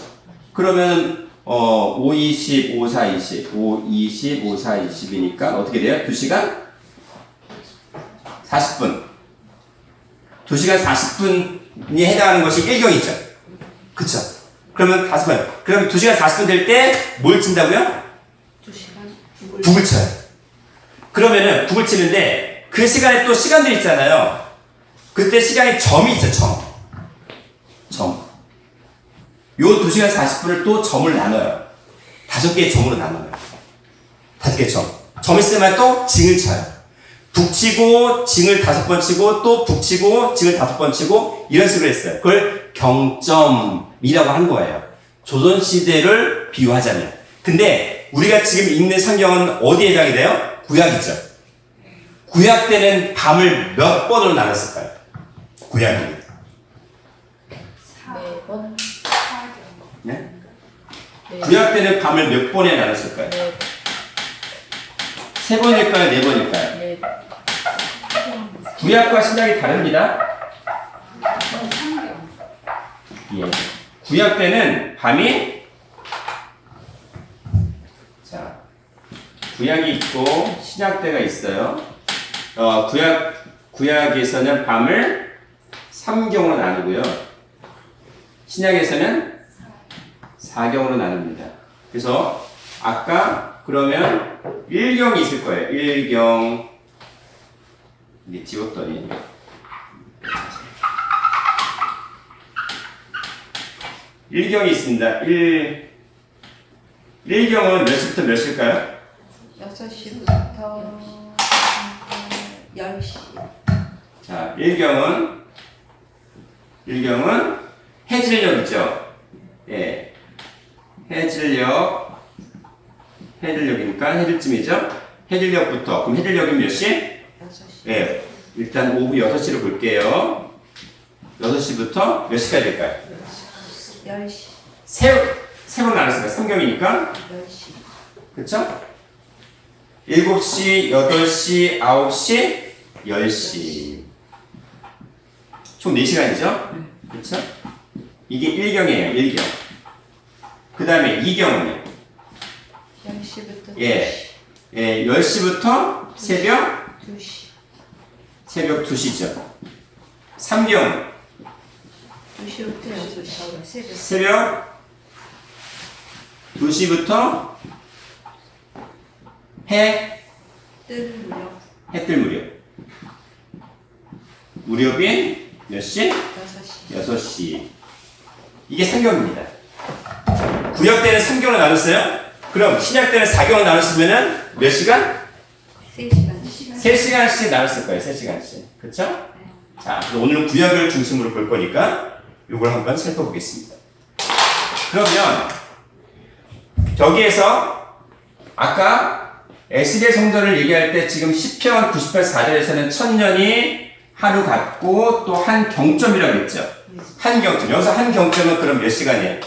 그러면 5, 20, 5, 4, 20, 5, 20, 5, 4, 20이니까 어떻게 돼요? 2시간 40분. 2시간 40분이 해당하는 것이 1경이죠. 그쵸? 그러면 5분. 그러면 2시간 40분 될 때 뭘 친다고요? 2시간 북을 쳐요. 그러면은 북을 치는데 그 시간에 또 시간들이 있잖아요. 그때 시간에 점이 있어요. 점. 요 2시간 40분을 또 점을 나눠요. 5개의 점으로 나눠요. 5개의 점. 점 있으면 또 징을 쳐요. 북치고 징을 5번 치고 또 북치고 징을 5번 치고 이런 식으로 했어요. 그걸 경점이라고 한 거예요. 조선시대를 비유하자면. 근데 우리가 지금 읽는 성경은 어디에 해당이 돼요? 구약이죠. 구약 때는 밤을 몇 번으로 나눴을까요? 구약이. 4번. 네? 구약 때는 밤을 몇 번에 나눴을까요? 3번일까요? 4번일까요? 구약과 신약이 다릅니다. 예. 구약 때는 밤이 구약이 있고 신약 때가 있어요. 구약에서는 밤을 3경으로 나누고요. 신약에서는 4경으로 나눕니다. 그래서 아까 그러면 1경이 있을 거예요. 1경 이게 지웠더니 1경이 있습니다. 1경은 몇 시부터 몇 시일까요? 6시부터 10시. 자, 1경은 해질녘이죠. 예. 해질녘이니까 해질쯤이죠. 해질녘부터. 그럼 해질녘이 몇 시? 6시. 예. 일단 오후 6시로 볼게요. 6시부터 몇 시까지 될까요? 10시. 세 번 나눴습니다. 3경이니까. 10시. 그쵸? 7시, 8시, 9시, 10시. 총 4시간이죠? 그쵸? 이게 1경이에요. 1경. 그 다음에 2경은요? 10시부터 2시. 예, 10시부터 새벽 2시. 2시죠. 삼경 2시부터 6시 새벽. 새벽 2시부터 해 뜰 무렵 뜰 무렵. 무렵이 몇 시? 6시. 6시. 이게 삼경입니다. 구약 때는 삼경을 나눴어요. 그럼 신약 때는 4경을 나눴으면은 몇 시간? 3시간. 3시간씩 나눴을 거예요. 3시간씩. 그쵸? 자, 그럼 오늘은 구약을 중심으로 볼 거니까 이걸 한번 살펴보겠습니다. 그러면 저기에서 아까 에스겔 성전을 얘기할 때 지금 시편 98 4절에서는 천년이 하루 같고 또 한 경점이라고 했죠. 한 경점. 여기서 한 경점은 그럼 몇 시간이에요?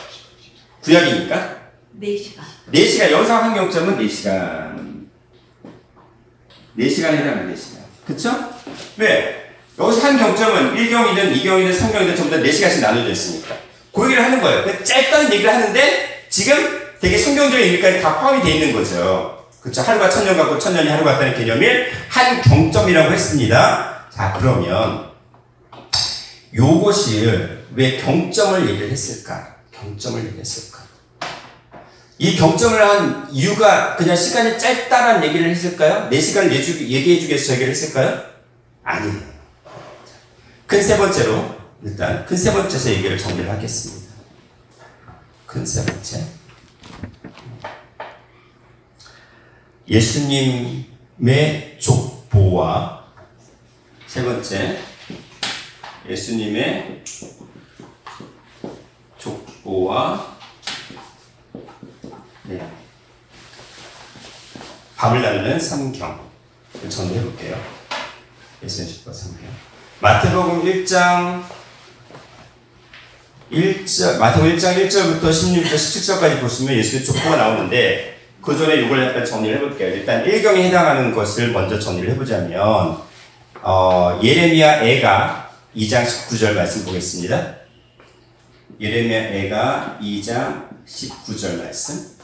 구약이니까? 4시간. 4시간. 여기서 한 경점은 4시간. 4시간에 해당하는 4시간. 그쵸? 왜? 여기서 한 경점은 1경이든 2경이든 3경이든 전부 다 4시간씩 나눠져 있으니까. 그 얘기를 하는 거예요. 그 짧다는 얘기를 하는데 지금 되게 성경적인 의미까지 다 포함이 되어 있는 거죠. 그쵸? 하루가 천년 같고 천년이 하루 같다는 개념이 한 경점이라고 했습니다. 자, 그러면 요것을 왜 경점을 얘기를 했을까? 경점을 얘기했을까? 이 경점을 한 이유가 그냥 시간이 짧다라는 얘기를 했을까요? 4시간을 얘기해 주기 위해서 얘기를 했을까요? 아니에요. 큰 세 번째로 일단 큰 세 번째에서 얘기를 정리를 하겠습니다. 큰 세 번째. 예수님의 족보와 세 번째 예수님의 족보와 밤을 나누는 삼경을 정리해 볼게요. 예수님의 족보와 삼경. 마태복음 1장 1절부터 16절 17절까지 보시면 예수의 족보가 나오는데 그 전에 이걸 약간 정리를 해볼게요. 일단 1경에 해당하는 것을 먼저 정리를 해보자면 예레미야 애가 2장 19절 말씀 보겠습니다. 예레미야 애가 2장 19절 말씀.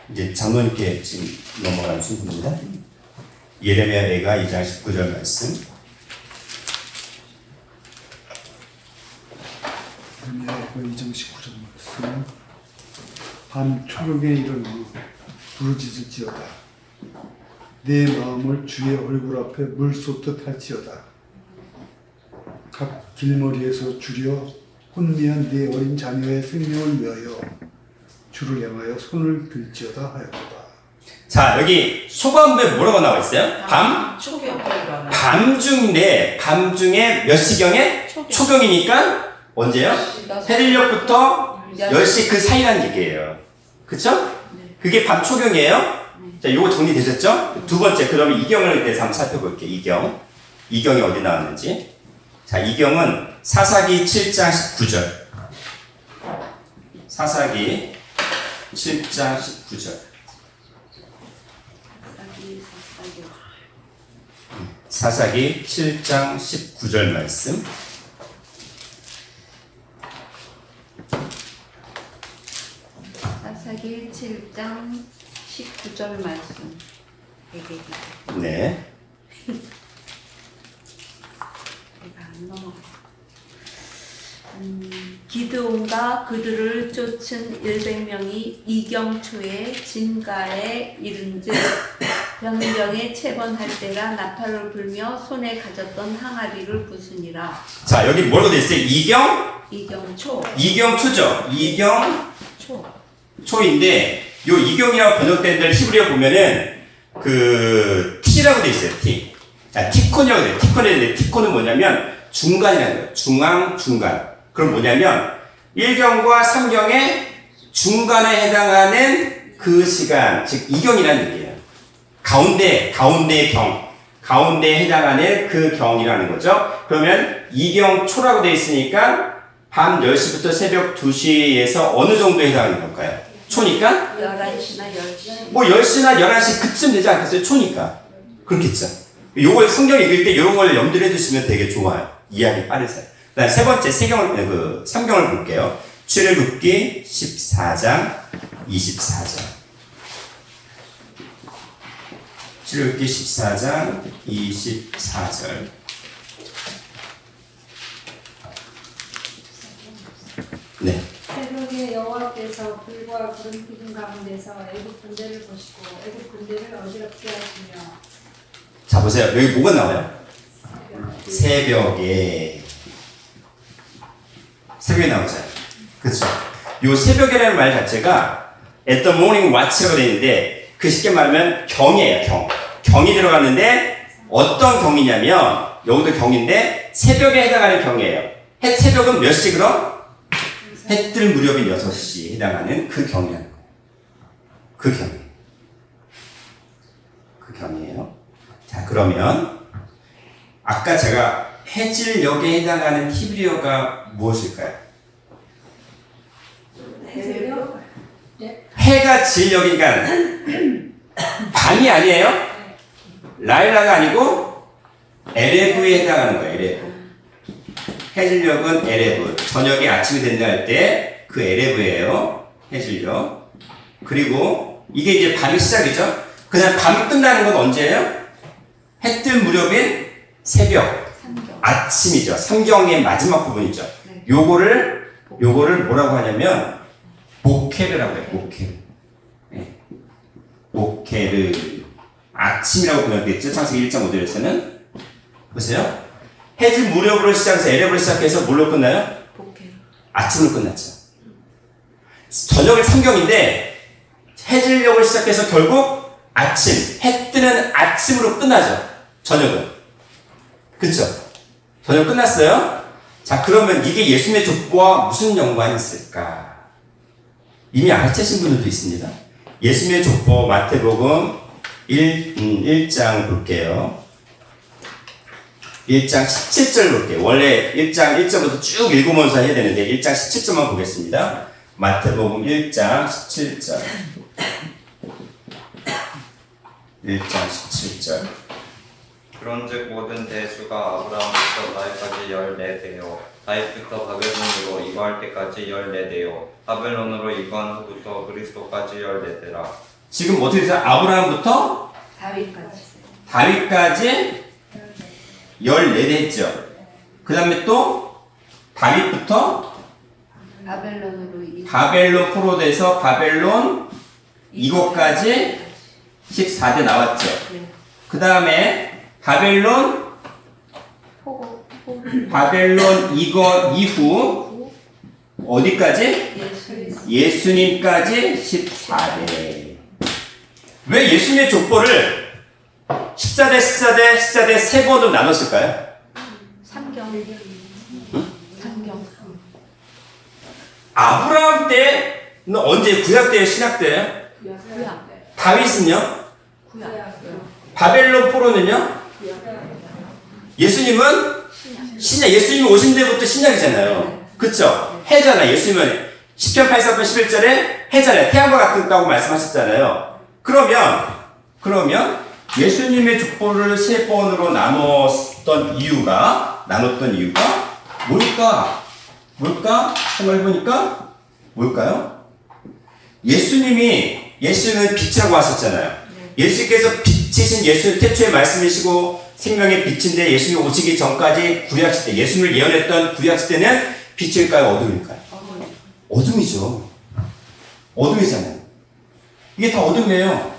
이제 장로님께 지금 넘어가는 순서입니다. 예레미야 애가 2장 19절 말씀. 예레미야 2장 19절 말씀. 밤 초록에 일어나 부르짖을지어다. 내 마음을 주의 얼굴 앞에 물 쏟듯 할지어다. 각 길머리에서 주려 혼미한 네 어린 자녀의 생명을 위하여 주를 향하여 손을 들지어다 하였도다. 자, 여기 초반부에 뭐라고 나와 있어요? 밤? 밤중인데 밤중에 몇 시경에? 초경이니까 언제요? 해질녘부터 10시 그 사이라는 얘기예요. 그쵸? 그게 밤 초경이에요? 자, 요거 정리되셨죠? 두 번째, 그러면 이경을 대해서 한번 살펴볼게요. 이경이 어디 나왔는지. 자, 이경은 사사기 7장 19절. 사사기 7장 19절. 사사기 7장 19절 말씀. 사사기 7장 19절 말씀. 네. 내가 안 넘어가. 기드온과 그들을 쫓은 100명이 이경초에 진가에 이른즉 변경에 채번할 때가 나팔을 불며 손에 가졌던 항아리를 부수니라. 자, 여기 뭐라고 돼 있어요? 이경초. 이경초죠. 초. 초인데 요 이경이라고 번역된 데를 히브리어 보면은 그 T라고 돼 있어요. T. 자, 티콘이라고 돼요. 티콘인데 티콘은 뭐냐면 중간이라는 거예요. 중간. 그럼 뭐냐면 1경과 3경의 중간에 해당하는 그 시간, 즉 2경이라는 얘기예요. 가운데의 경, 가운데에 해당하는 그 경이라는 거죠. 그러면 2경 초라고 되어 있으니까 밤 10시부터 새벽 2시에서 어느 정도에 해당하는 걸까요? 초니까? 11시나 10시. 뭐 10시나 11시 그쯤 되지 않겠어요? 초니까. 그렇겠죠. 요걸 성경 읽을 때 이런 걸 염두를 해두시면 되게 좋아요. 이해하기 빠르세요. 그다음 세 번째 3경을 볼게요. 출애굽기 14장 24절. 출애굽기 14장 24절. 네. 새벽에 여호와께서 불과 구름 기둥 가운데서 애굽 군대를 보시고 애굽 군대를 어지럽게 하시며. 자 보세요. 여기 뭐가 나와요? 새벽에 나오잖아요. 그렇죠? 요 새벽이라는 말 자체가 at the morning watch라고 되어 있는데 그 쉽게 말하면 경이에요. 경이 들어갔는데 어떤 경이냐면 여기도 경인데 새벽에 해당하는 경이에요. 새벽은 몇 시 그럼? 해 뜰 무렵인 6시에 해당하는 그 경이라는 거예요. 그 경이에요. 자 그러면 아까 제가 해질녘에 해당하는 히브리어가 무엇일까요? 새벽? 해가 질 녘이니까 밤이 아니에요? 라일라가 아니고 에레브에 해당하는 거예요. 에레브. 해질녘은 에레브. 저녁에 아침이 된다 할 때 그 에레브예요. 해질녘. 그리고 이게 이제 밤이 시작이죠. 그다음 밤이 끝나는 건 언제예요? 해 뜰 무렵인 새벽. 아침이죠. 성경의 마지막 부분이죠. 요거를 뭐라고 하냐면 보케르라고 해요. 보케르. 네. 보케르. 아침이라고 번역됐죠. 창세기 1.5절에서는. 보세요. 해질 무렵으로 시작해서 에레브로 시작해서 뭘로 끝나요? 아침으로 끝났죠. 저녁은 성경인데 해질녘을 시작해서 결국 아침, 해 뜨는 아침으로 끝나죠. 저녁은. 그쵸? 저녁 끝났어요? 자, 그러면 이게 예수님의 족보와 무슨 연관이 있을까? 이미 알아채신 분들도 있습니다. 예수님의 족보 마태복음 1장 볼게요. 1장 17절 볼게요. 원래 1장 1절부터 쭉 읽으면서 해야 되는데 1장 17절만 보겠습니다. 마태복음 1장 17절. 1장 17절. 그런즉 모든 대수가 아브라함부터 다윗까지 14대요. 다윗부터 바벨론으로 이거할 때까지 14대요. 바벨론으로 이거한 후부터 그리스도까지 14대라. 지금 어떻게 되죠? 아브라함부터 다윗까지 14대 했죠. 그 다음에 또 다윗부터 바벨론 포로돼서 바벨론 이곳까지 14대 나왔죠. 그 다음에 바벨론 이거 이후 어디까지? 예수님까지 14대. 왜 예수님의 족보를 14대 세 번으로 나눴을까요? 아브라함 때는 언제? 구약 때예요? 신약 때예요? 다윗은요? 바벨론 포로는요? 예수님은 신약. 예수님이 오신 데부터 신약이잖아요. 그쵸? 해잖아요. 예수님은 10편 84편 11절에 해잖아요. 태양과 같다고 말씀하셨잖아요. 그러면 예수님의 족보를 세 번으로 나눴던 이유가 뭘까? 생각해보니까 뭘까요? 예수님은 빛이라고 하셨잖아요. 예수께서 빛이신 예수는 태초의 말씀이시고 생명의 빛인데 예수님이 오시기 전까지 구약시대, 예수님을 예언했던 구약시대는 빛일까요? 어둠일까요? 어둠이죠. 어둠이잖아요. 이게 다 어둠이에요.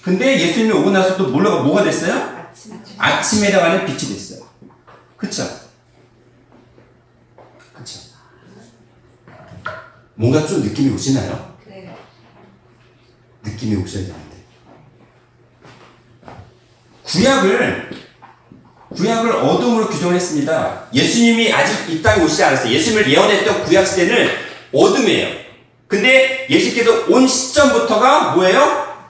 근데 예수님이 오고 나서 또 뭐가 됐어요? 아침에 해당하는 빛이 됐어요. 그쵸? 뭔가 좀 느낌이 오시나요? 느낌이 오셔야 되는데. 구약을 어둠으로 규정을 했습니다. 예수님이 아직 이 땅에 오시지 않았어요. 예수님을 예언했던 구약 시대는 어둠이에요. 근데 예수께서 온 시점부터가 뭐예요?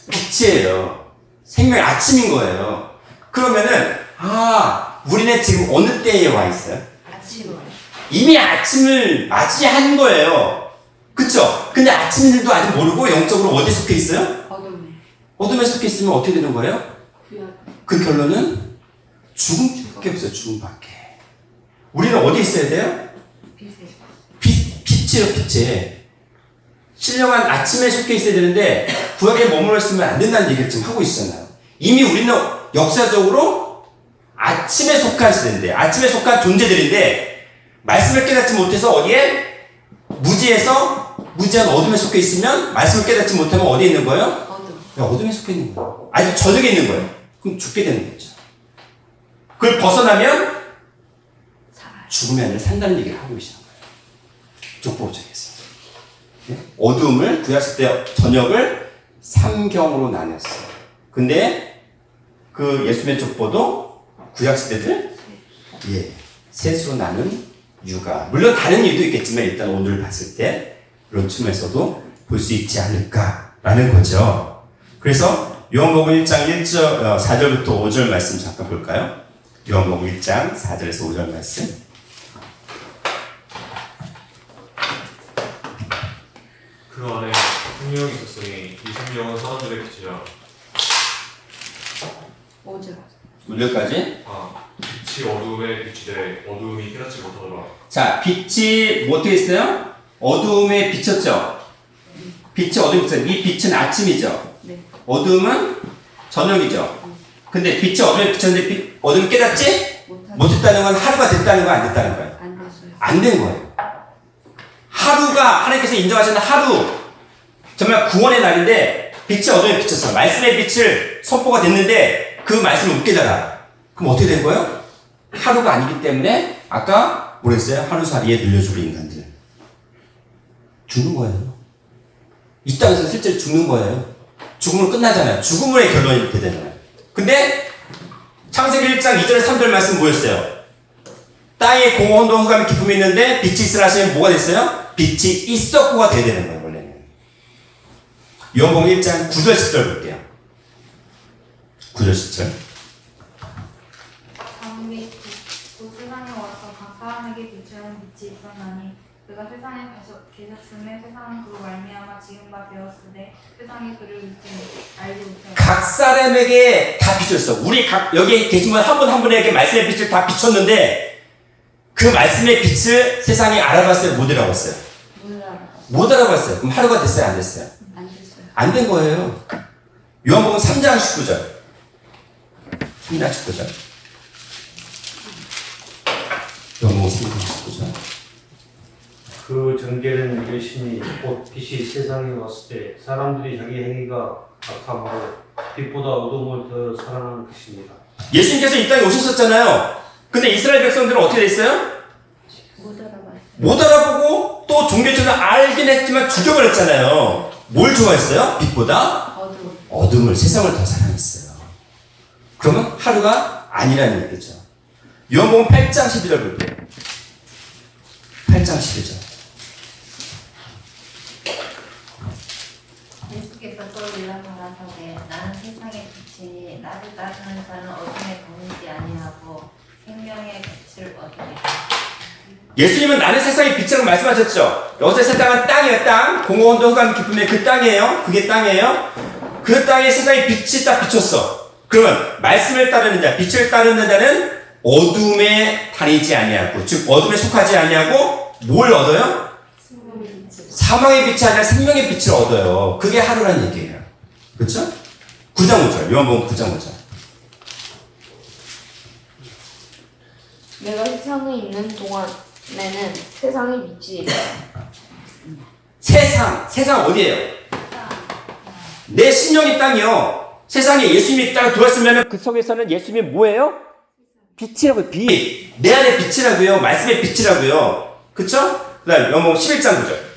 빛이에요. 생명의 아침인 거예요. 그러면은 우리는 지금 어느 때에 와 있어요? 이미 아침을 맞이한 거예요. 그쵸? 근데 아침인들도 아직 모르고 영적으로 어디에 속해 있어요? 어둠에 속해 있으면 어떻게 되는 거예요? 그 결론은 죽음밖에 없어요. 죽음밖에. 우리는 어디 있어야 돼요? 빛이에요. 빛에. 신령한 아침에 속해 있어야 되는데 구약에 머물러 있으면 안 된다는 얘기를 지금 하고 있잖아요. 이미 우리는 역사적으로 아침에 속한 시대인데, 아침에 속한 존재들인데, 말씀을 깨닫지 못해서 어디에? 무지한 어둠에 속해 있으면, 말씀을 깨닫지 못하면 어디에 있는 거예요? 어둠에 속해 있는 거예요. 아주 저녁에 있는 거예요. 그럼 죽게 되는 거죠. 그걸 벗어나면 죽음이 아니라 산다는 얘기를 하고 계시는 거예요. 족보적에서. 어둠을 구약시대 저녁을 3경으로 나눴어요. 근데 그 예수님의 족보도 구약시대들 셋으로 나눈 이유가, 물론 다른 이유도 있겠지만 일단 오늘 봤을 때 그런 측면에서도 볼 수 있지 않을까라는 거죠. 그래서 요한복음 1장 4절부터 5절 말씀 잠깐 볼까요? 요한복음 1장 4절에서 5절 말씀. 그 안에 생명이 있었으니 이 생명은 사람들의 빛이라. 5절. 5절까지. 빛이 어두움에 비치되 어두움이 깨닫지 못하더라. 자, 빛이 뭐 어떻게 했어요? 어두움에 비쳤죠? 빛이 어두움에 비쳤어요. 이 빛은 아침이죠? 네. 어두움은 저녁이죠? 근데 빛이 어두움에 비쳤는데 어둠이 깨닫지? 못했다는 건 하루가 됐다는 거야, 안 됐다는 거야? 안 됐어요. 안 된 거예요. 하루가 하나님께서 인정하시는 하루, 정말 구원의 날인데 빛이 어둠에 비쳤어. 말씀의 빛을 선포가 됐는데 그 말씀을 못 깨달아. 그럼 어떻게 된 거예요? 하루가 아니기 때문에 아까 뭐랬어요? 하루살이에 늘려주는 인간들 죽는 거예요. 이 땅에서 실제로 죽는 거예요. 죽음으로 끝나잖아요. 죽음의 결론이 이렇게 되잖아요. 근데 창세기 1장 2절 3절 말씀 뭐였어요? 땅에 공허함도 흑암의 기쁨이 있는데 빛이 있으라 하시면 뭐가 됐어요? 빛이 있었고가 돼야 되는 거예요, 원래는. 요한복음 1장 9절 10절 볼게요. 9절 10절. 사람이 곧 세상에 와서 각 사람에게 비추는 빛이 있었나니 그가 세상에 계셨음에 세상은 그로 말미암아 지은 바 되었으되 세상이 그를 알지 못하였다. 각 사람에게 다 비쳤어. 우리 여기 계신 분 한 분 한 분에게 말씀의 빛을 다 비췄는데 그 말씀의 빛을 세상이 알아봤어요? 못 알아봤어요? 못 알아봤어요. 그럼 하루가 됐어요? 안 됐어요? 안 됐어요. 안 된 거예요. 요한복음 3장 19절. 3장 19절. 요한복음 3장 19절. 그 전개는 이르시니 곧 빛이 세상에 왔을 때 사람들이 자기 행위가 악함으로 빛보다 어둠을 더 사랑하는 것입니다. 예수님께서 이 땅에 오셨었잖아요. 근데 이스라엘 백성들은 어떻게 됐어요? 못 알아봤어요. 못 알아보고 또 종교적으로 알긴 했지만 죽여버렸잖아요. 뭘 좋아했어요? 빛보다 어둠을, 세상을 더 사랑했어요. 그러면 하루가 아니라는 얘기죠. 요한복음 8장 12절 볼게요. 8장 12절. 예수께서 또 일러가라사대 나는 세상의 빛이니 나를 따르는 자는 어둠에 거느지 아니하고 생명의 빛을 얻으리라. 예수님은 나는 세상의 빛이라고 말씀하셨죠. 여기서 세상은 땅이에요. 땅. 공허함도 흑암 기쁨의 그 땅이에요. 그게 땅이에요. 그 땅에 세상의 빛이 딱 비쳤어. 그러면 말씀을 따르는 자, 빛을 따르는 자는 어둠에 다니지 아니하고, 즉 어둠에 속하지 아니하고 뭘 얻어요? 사망의 빛이 아니라 생명의 빛을 얻어요. 그게 하루란 얘기예요. 그렇죠? 9장 5절. 요한복음 9장 5절. 내가 세상에 있는 동안에는 세상의 빛이 세상 어디예요? 내 신령의 땅이요. 세상에 예수님이 땅에 들어왔으면 그 속에서는 예수님이 뭐예요? 빛이라고요. 빛. 내 안에 빛이라고요. 말씀의 빛이라고요. 그쵸? 그 다음 요한복음 11장 9절.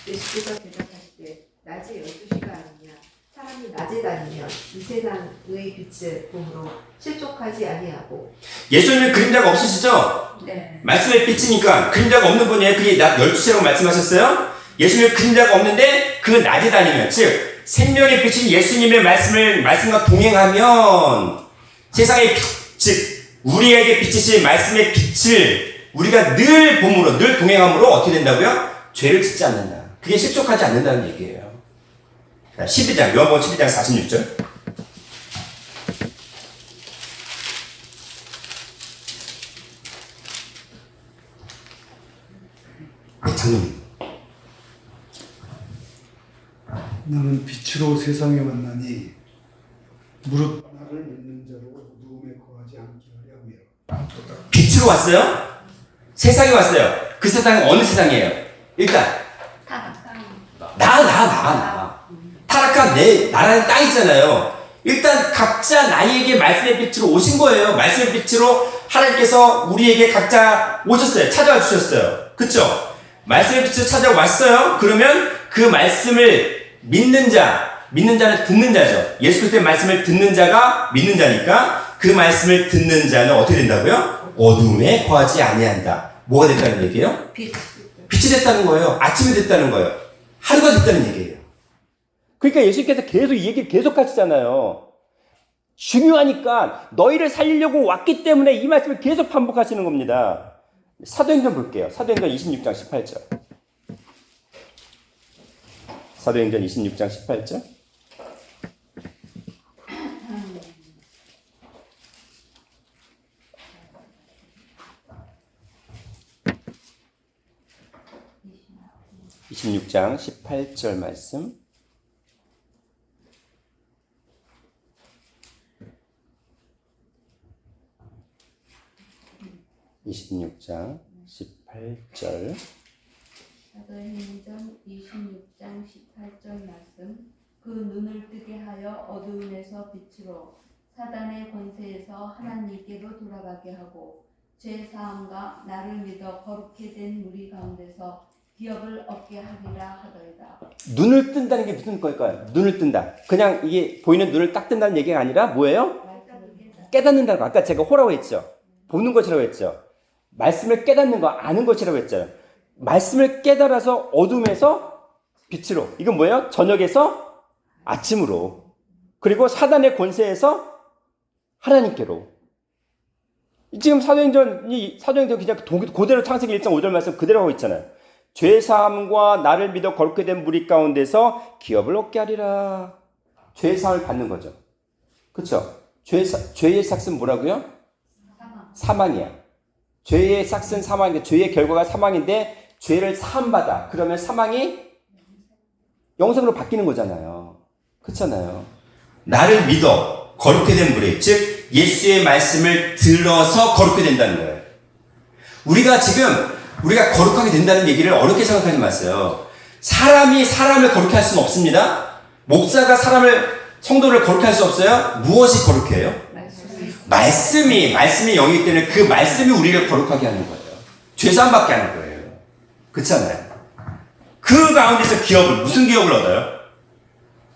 예수께서 대답하시되 낮이 12시가 아니냐 사람이 낮에 다니면 이 세상의 빛을 봄으로 실족하지 아니하고. 예수님은 그림자가 없으시죠? 네. 말씀의 빛이니까 그림자가 없는 분이에요. 그게 낮 12시라고 말씀하셨어요? 예수님은 그림자가 없는데 그 낮에 다니면, 즉 생명의 빛인 예수님의 말씀과 동행하면 세상의 빛, 즉 우리에게 비치신 말씀의 빛을 우리가 늘 봄으로, 늘 동행함으로 어떻게 된다고요? 죄를 짓지 않는다. 그게 실족하지 않는다는 얘기예요. 12장, 요한복음 12장 46절. 장로님. 나는 빛으로 세상에 왔나니 무릇 나를 믿는 자로 어두움에 거하지 않게 하려 함이라. 빛으로 왔어요? 세상에 왔어요. 그 세상은 어느 세상이에요? 일단 나. 타락한 내 나라는 땅 있잖아요. 일단 각자 나에게 말씀의 빛으로 오신 거예요. 말씀의 빛으로 하나님께서 우리에게 각자 오셨어요. 찾아와 주셨어요. 그쵸? 말씀의 빛으로 찾아왔어요. 그러면 그 말씀을 믿는 자는 듣는 자죠. 예수 그리스도의 말씀을 듣는 자가 믿는 자니까 그 말씀을 듣는 자는 어떻게 된다고요? 어둠에 거하지 아니한다. 뭐가 됐다는 얘기예요? 빛이 됐다는 거예요. 아침이 됐다는 거예요. 하루가 됐다는 얘기예요. 그러니까 예수님께서 계속 이 얘기를 계속 하시잖아요. 중요하니까 너희를 살리려고 왔기 때문에 이 말씀을 계속 반복하시는 겁니다. 사도행전 볼게요. 사도행전 26장 18절. 사도행전 26장 18절. (26장 18절) 말씀. (26장 18절) 사도행전 26장 18절 말씀. 그 눈을 뜨게 하여 어두움에서 빛으로 사단의 권세에서 하나님께로 돌아가게 하고 죄 사함과 나를 믿어 거룩히 된 무리 가운데서 기업을 얻게 하리라 하더이다. 눈을 뜬다는 게 무슨 걸까요? 눈을 뜬다. 그냥 이게 보이는 눈을 딱 뜬다는 얘기가 아니라 뭐예요? 깨닫는다는 거. 아까 제가 호라고 했죠. 보는 것이라고 했죠. 말씀을 깨닫는 거, 아는 것이라고 했잖아요. 말씀을 깨달아서 어둠에서 빛으로. 이건 뭐예요? 저녁에서 아침으로. 그리고 사단의 권세에서 하나님께로. 지금 사도행전이 그냥 그대로 창세기 1장 5절 말씀 그대로 하고 있잖아요. 죄사함과 나를 믿어 거룩히 된 무리 가운데서 기업을 얻게 하리라. 죄사함을 받는 거죠. 그렇죠? 죄의 삭은 뭐라고요? 사망이야. 죄의 삭은 사망인데 죄의 결과가 사망인데 죄를 사함받아. 그러면 사망이 영생으로 바뀌는 거잖아요. 그렇잖아요. 나를 믿어 거룩히 된 무리, 즉 예수의 말씀을 들어서 거룩히 된다는 거예요. 우리가 거룩하게 된다는 얘기를 어렵게 생각하지 마세요. 사람이 사람을 거룩히 할 수는 없습니다. 목사가 성도를 거룩히 할 수 없어요. 무엇이 거룩해요? 말씀이 영이기 때문에 그 말씀이 우리를 거룩하게 하는 거예요. 죄사함받게 하는 거예요. 그렇잖아요. 그 가운데서 무슨 기업을 얻어요?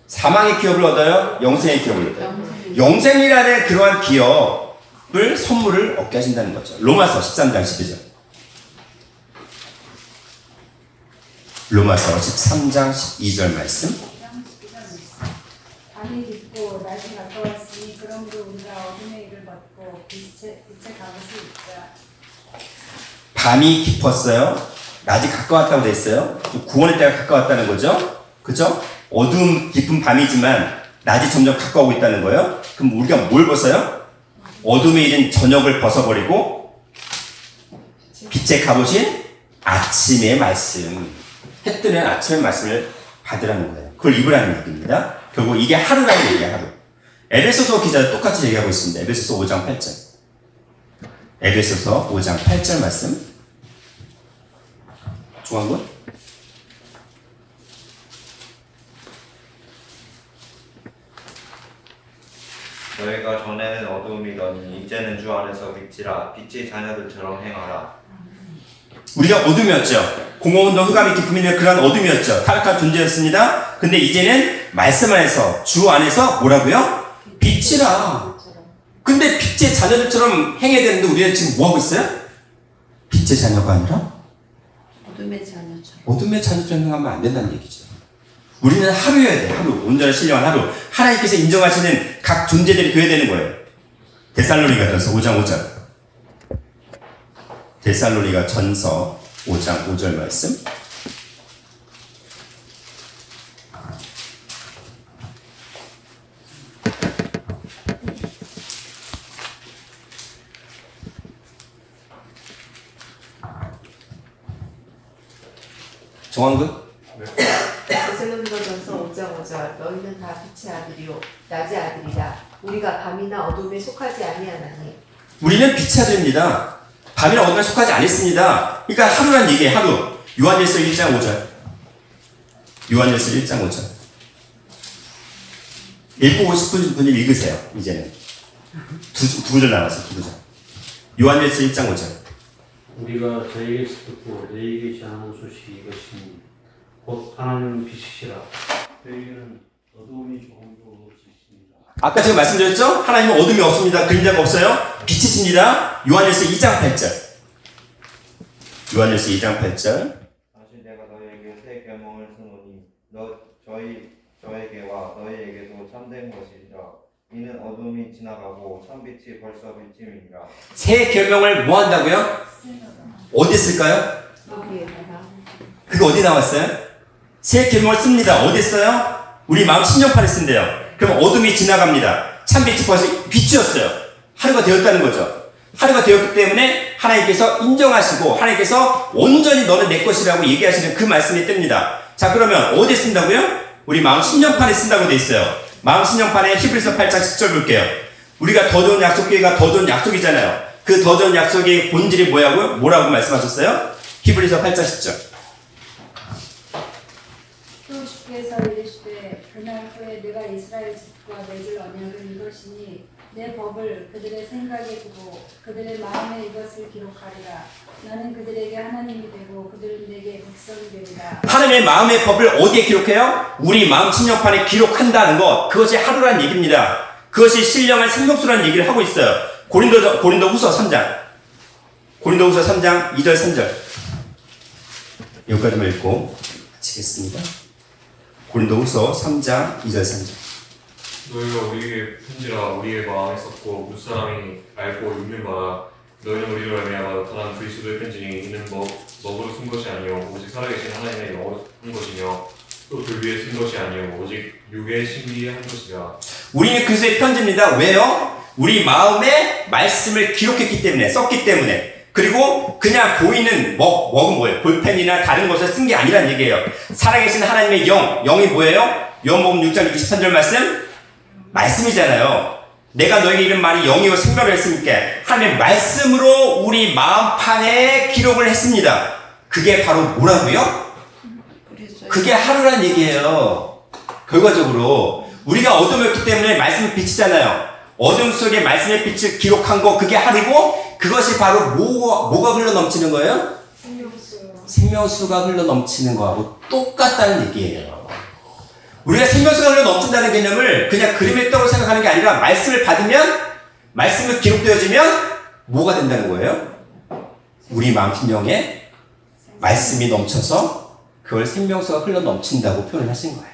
사망의 기업을 얻어요? 영생의 기업을 얻어요? 영생이라는 그러한 기업을 선물을 얻게 하신다는 거죠. 로마서 13장 12절. 로마서 13장 12절 말씀. 밤이 깊고 낮이 가까웠으니 그러므로 우리가 어둠의 일을 벗고 빛에 가을 수 있자. 밤이 깊었어요. 낮이 가까웠다고 됐어요. 구원의 때가 가까웠다는 거죠. 그죠? 어두움 깊은 밤이지만 낮이 점점 가까우고 있다는 거예요. 그럼 우리가 뭘 벗어요? 어둠에 이른 저녁을 벗어버리고 빛의 갑오신 아침의 말씀. 해 뜨는 아침의 말씀을 받으라는 거예요. 그걸 입으라는 얘기입니다. 결국 이게 하루라는 얘기야, 하루. 에베소서 기자도 똑같이 얘기하고 있습니다. 에베소서 5장 8절. 에베소서 5장 8절 말씀. 중앙군. 너희가 전에는 어두움이더니 이제는 주 안에서 빛이라. 빛의 자녀들처럼 행하라. 우리가 어둠이었죠. 공허운동 흑암이 깊음 있는 그런 어둠이었죠. 타락한 존재였습니다. 근데 이제는 말씀 안에서, 주 안에서 뭐라고요? 빛이라. 근데 빛의 자녀들처럼 행해야 되는데 우리는 지금 뭐 하고 있어요? 빛의 자녀가 아니라 어둠의 자녀처럼 행하면 안 된다는 얘기죠. 우리는 하루여야 돼. 하루. 온전한 신령한 하루. 하나님께서 인정하시는 각 존재들이 되어야 되는 거예요. 데살로니가전서 5장 5절. 데살로니가 전서 5장 5절 말씀. 정한근? 데살로니가전서 5장 5절. 5절 너희는 다 빛의 아들이요 낮의 아들이다. 우리가 밤이나 어둠에 속하지 아니하나니. 우리는 빛의 아들입니다. 밤이나 어둠에 속하지 않았습니다. 그러니까 하루란 얘기예요. 하루. 요한일서 1장 5절. 요한일서 1장 5절. 읽고 싶은 분이 읽으세요. 이제는 두 구절 남았어요. 두 구절. 요한일서 1장 5절. 우리가 저에게서 듣고 너희에게 전하는 소식이 이것이니 곧 하나님 빛이시라. 너희는 어두움이 조금도 없으십니다. 아까 제가 말씀드렸죠? 하나님은 어둠이 없습니다. 그림자가 없어요. 빛이십니다. 요한일서 2장 8절. 요한일서 2장 8절. 다시 내가 너희에게 새 계명을 쓰노니 저에게와 너희에게도 참된 것이라. 이는 어둠이 지나가고 참빛이 벌써 비침이니라. 새 계명을 뭐 한다고요? 어디 쓸까요? 여기에다가 그거 어디 나왔어요? 새 계명을 씁니다. 어디 써요? 우리 마음 신령판에 쓴대요. 그럼 어둠이 지나갑니다. 참빛이 벌써 빛이었어요. 하루가 되었다는 거죠. 하루가 되었기 때문에 하나님께서 인정하시고 하나님께서 온전히 너는 내 것이라고 얘기하시는 그 말씀이 뜹니다. 자, 그러면 어디에 쓴다고요? 우리 마음 신령판에 쓴다고 돼 있어요. 마음 신령판에 히브리서 8장 10절 볼게요. 우리가 더 좋은 약속교회가 더 좋은 약속이잖아요. 그 더 좋은 약속의 본질이 뭐라고 말씀하셨어요? 히브리서 8장 10절. 또 주께서 이르시되 그날 후에 내가 이스라엘 집과 맺을 언약은 이것이니 내 법을 그들의 생각에 두고 그들의 마음에 이것을 기록하리라. 나는 그들에게 하나님이 되고 그들은 내게 백성이 되리라. 하나님의 마음의 법을 어디에 기록해요? 우리 마음 신령판에 기록한다는 것. 그것이 하루란 얘기입니다. 그것이 신령한 생명수라는 얘기를 하고 있어요. 고린도후서 3장. 고린도후서 3장 2절 3절. 여기까지만 읽고 마치겠습니다. 고린도후서 3장 2절 3절. 너희가 우리에게 편지라 우리의 마음에 썼고 무사람이 알고 읽는 바라. 너희는 우리로 말미암아 나타난 그리스도의 편지니 이는 먹으로 쓴 것이 아니요 오직 살아계신 하나님의 영으로 쓴 것이며 또 그 위에 쓴 것이 아니요 오직 육의 신비에 한 것이라. 우리는 그리스도의 편지입니다. 왜요? 우리 마음에 말씀을 기록했기 때문에, 썼기 때문에. 그리고 그냥 보이는 먹은 뭐예요? 볼펜이나 다른 것을 쓴 게 아니란 얘기예요. 살아계신 하나님의 영이 뭐예요? 요한복음 6장 23절 말씀이잖아요. 내가 너에게 이른 말이 영이요 생명을 했으니까 하나님의 말씀으로 우리 마음판에 기록을 했습니다. 그게 바로 뭐라고요? 그게 하루란 얘기예요. 결과적으로 우리가 어둠이었기 때문에 말씀은 빛이잖아요. 어둠 속에 말씀의 빛을 기록한 거, 그게 하루고, 그것이 바로 뭐가 흘러 넘치는 거예요? 생명수가 흘러 넘치는 거하고 똑같다는 얘기예요. 우리가 생명수가 흘러 넘친다는 개념을 그냥 그림의 떡으로 생각하는 게 아니라 말씀을 받으면, 말씀을 기록되어지면 뭐가 된다는 거예요? 우리 마음 심령에 말씀이 넘쳐서 그걸 생명수가 흘러 넘친다고 표현을 하신 거예요.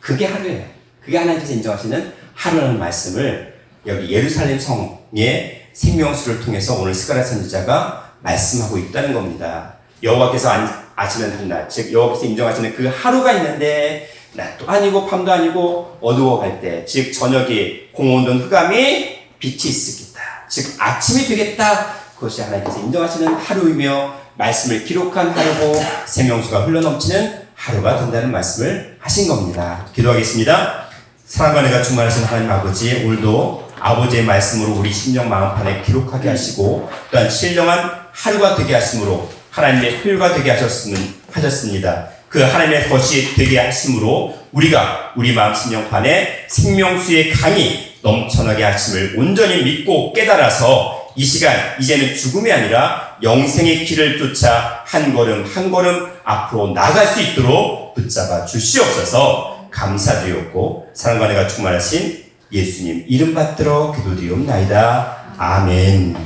그게 하루예요. 그게 하나님께서 인정하시는 하루라는 말씀을 여기 예루살렘 성의 생명수를 통해서 오늘 스가랴 선지자가 말씀하고 있다는 겁니다. 여호와께서 아시는 한낮, 즉 여호와께서 인정하시는 그 하루가 있는데 낮도 아니고 밤도 아니고 어두워갈 때, 즉 저녁이 공허한 흑암이 빛이 있으겠다, 즉 아침이 되겠다. 그것이 하나님께서 인정하시는 하루이며 말씀을 기록한 하루고 생명수가 흘러넘치는 하루가 된다는 말씀을 하신 겁니다. 기도하겠습니다. 사랑과 은혜가 충만하신 하나님 아버지, 오늘도 아버지의 말씀으로 우리 심령 마음판에 기록하게 하시고 또한 신령한 하루가 되게 하심으로 하나님의 소유가 되게 하셨습니다. 그 하나님의 것이 되게 하심으로 우리가 우리 마음 심령판에 생명수의 강이 넘쳐나게 하심을 온전히 믿고 깨달아서 이 시간 이제는 죽음이 아니라 영생의 길을 쫓아 한 걸음 한 걸음 앞으로 나갈 수 있도록 붙잡아 주시옵소서. 감사드렸고 사랑과 은혜가 충만하신 예수님 이름 받들어 기도드리옵나이다. 아멘.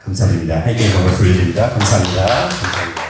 감사드립니다. 하나님께 영광을 돌려드립니다. 감사합니다. 감사합니다.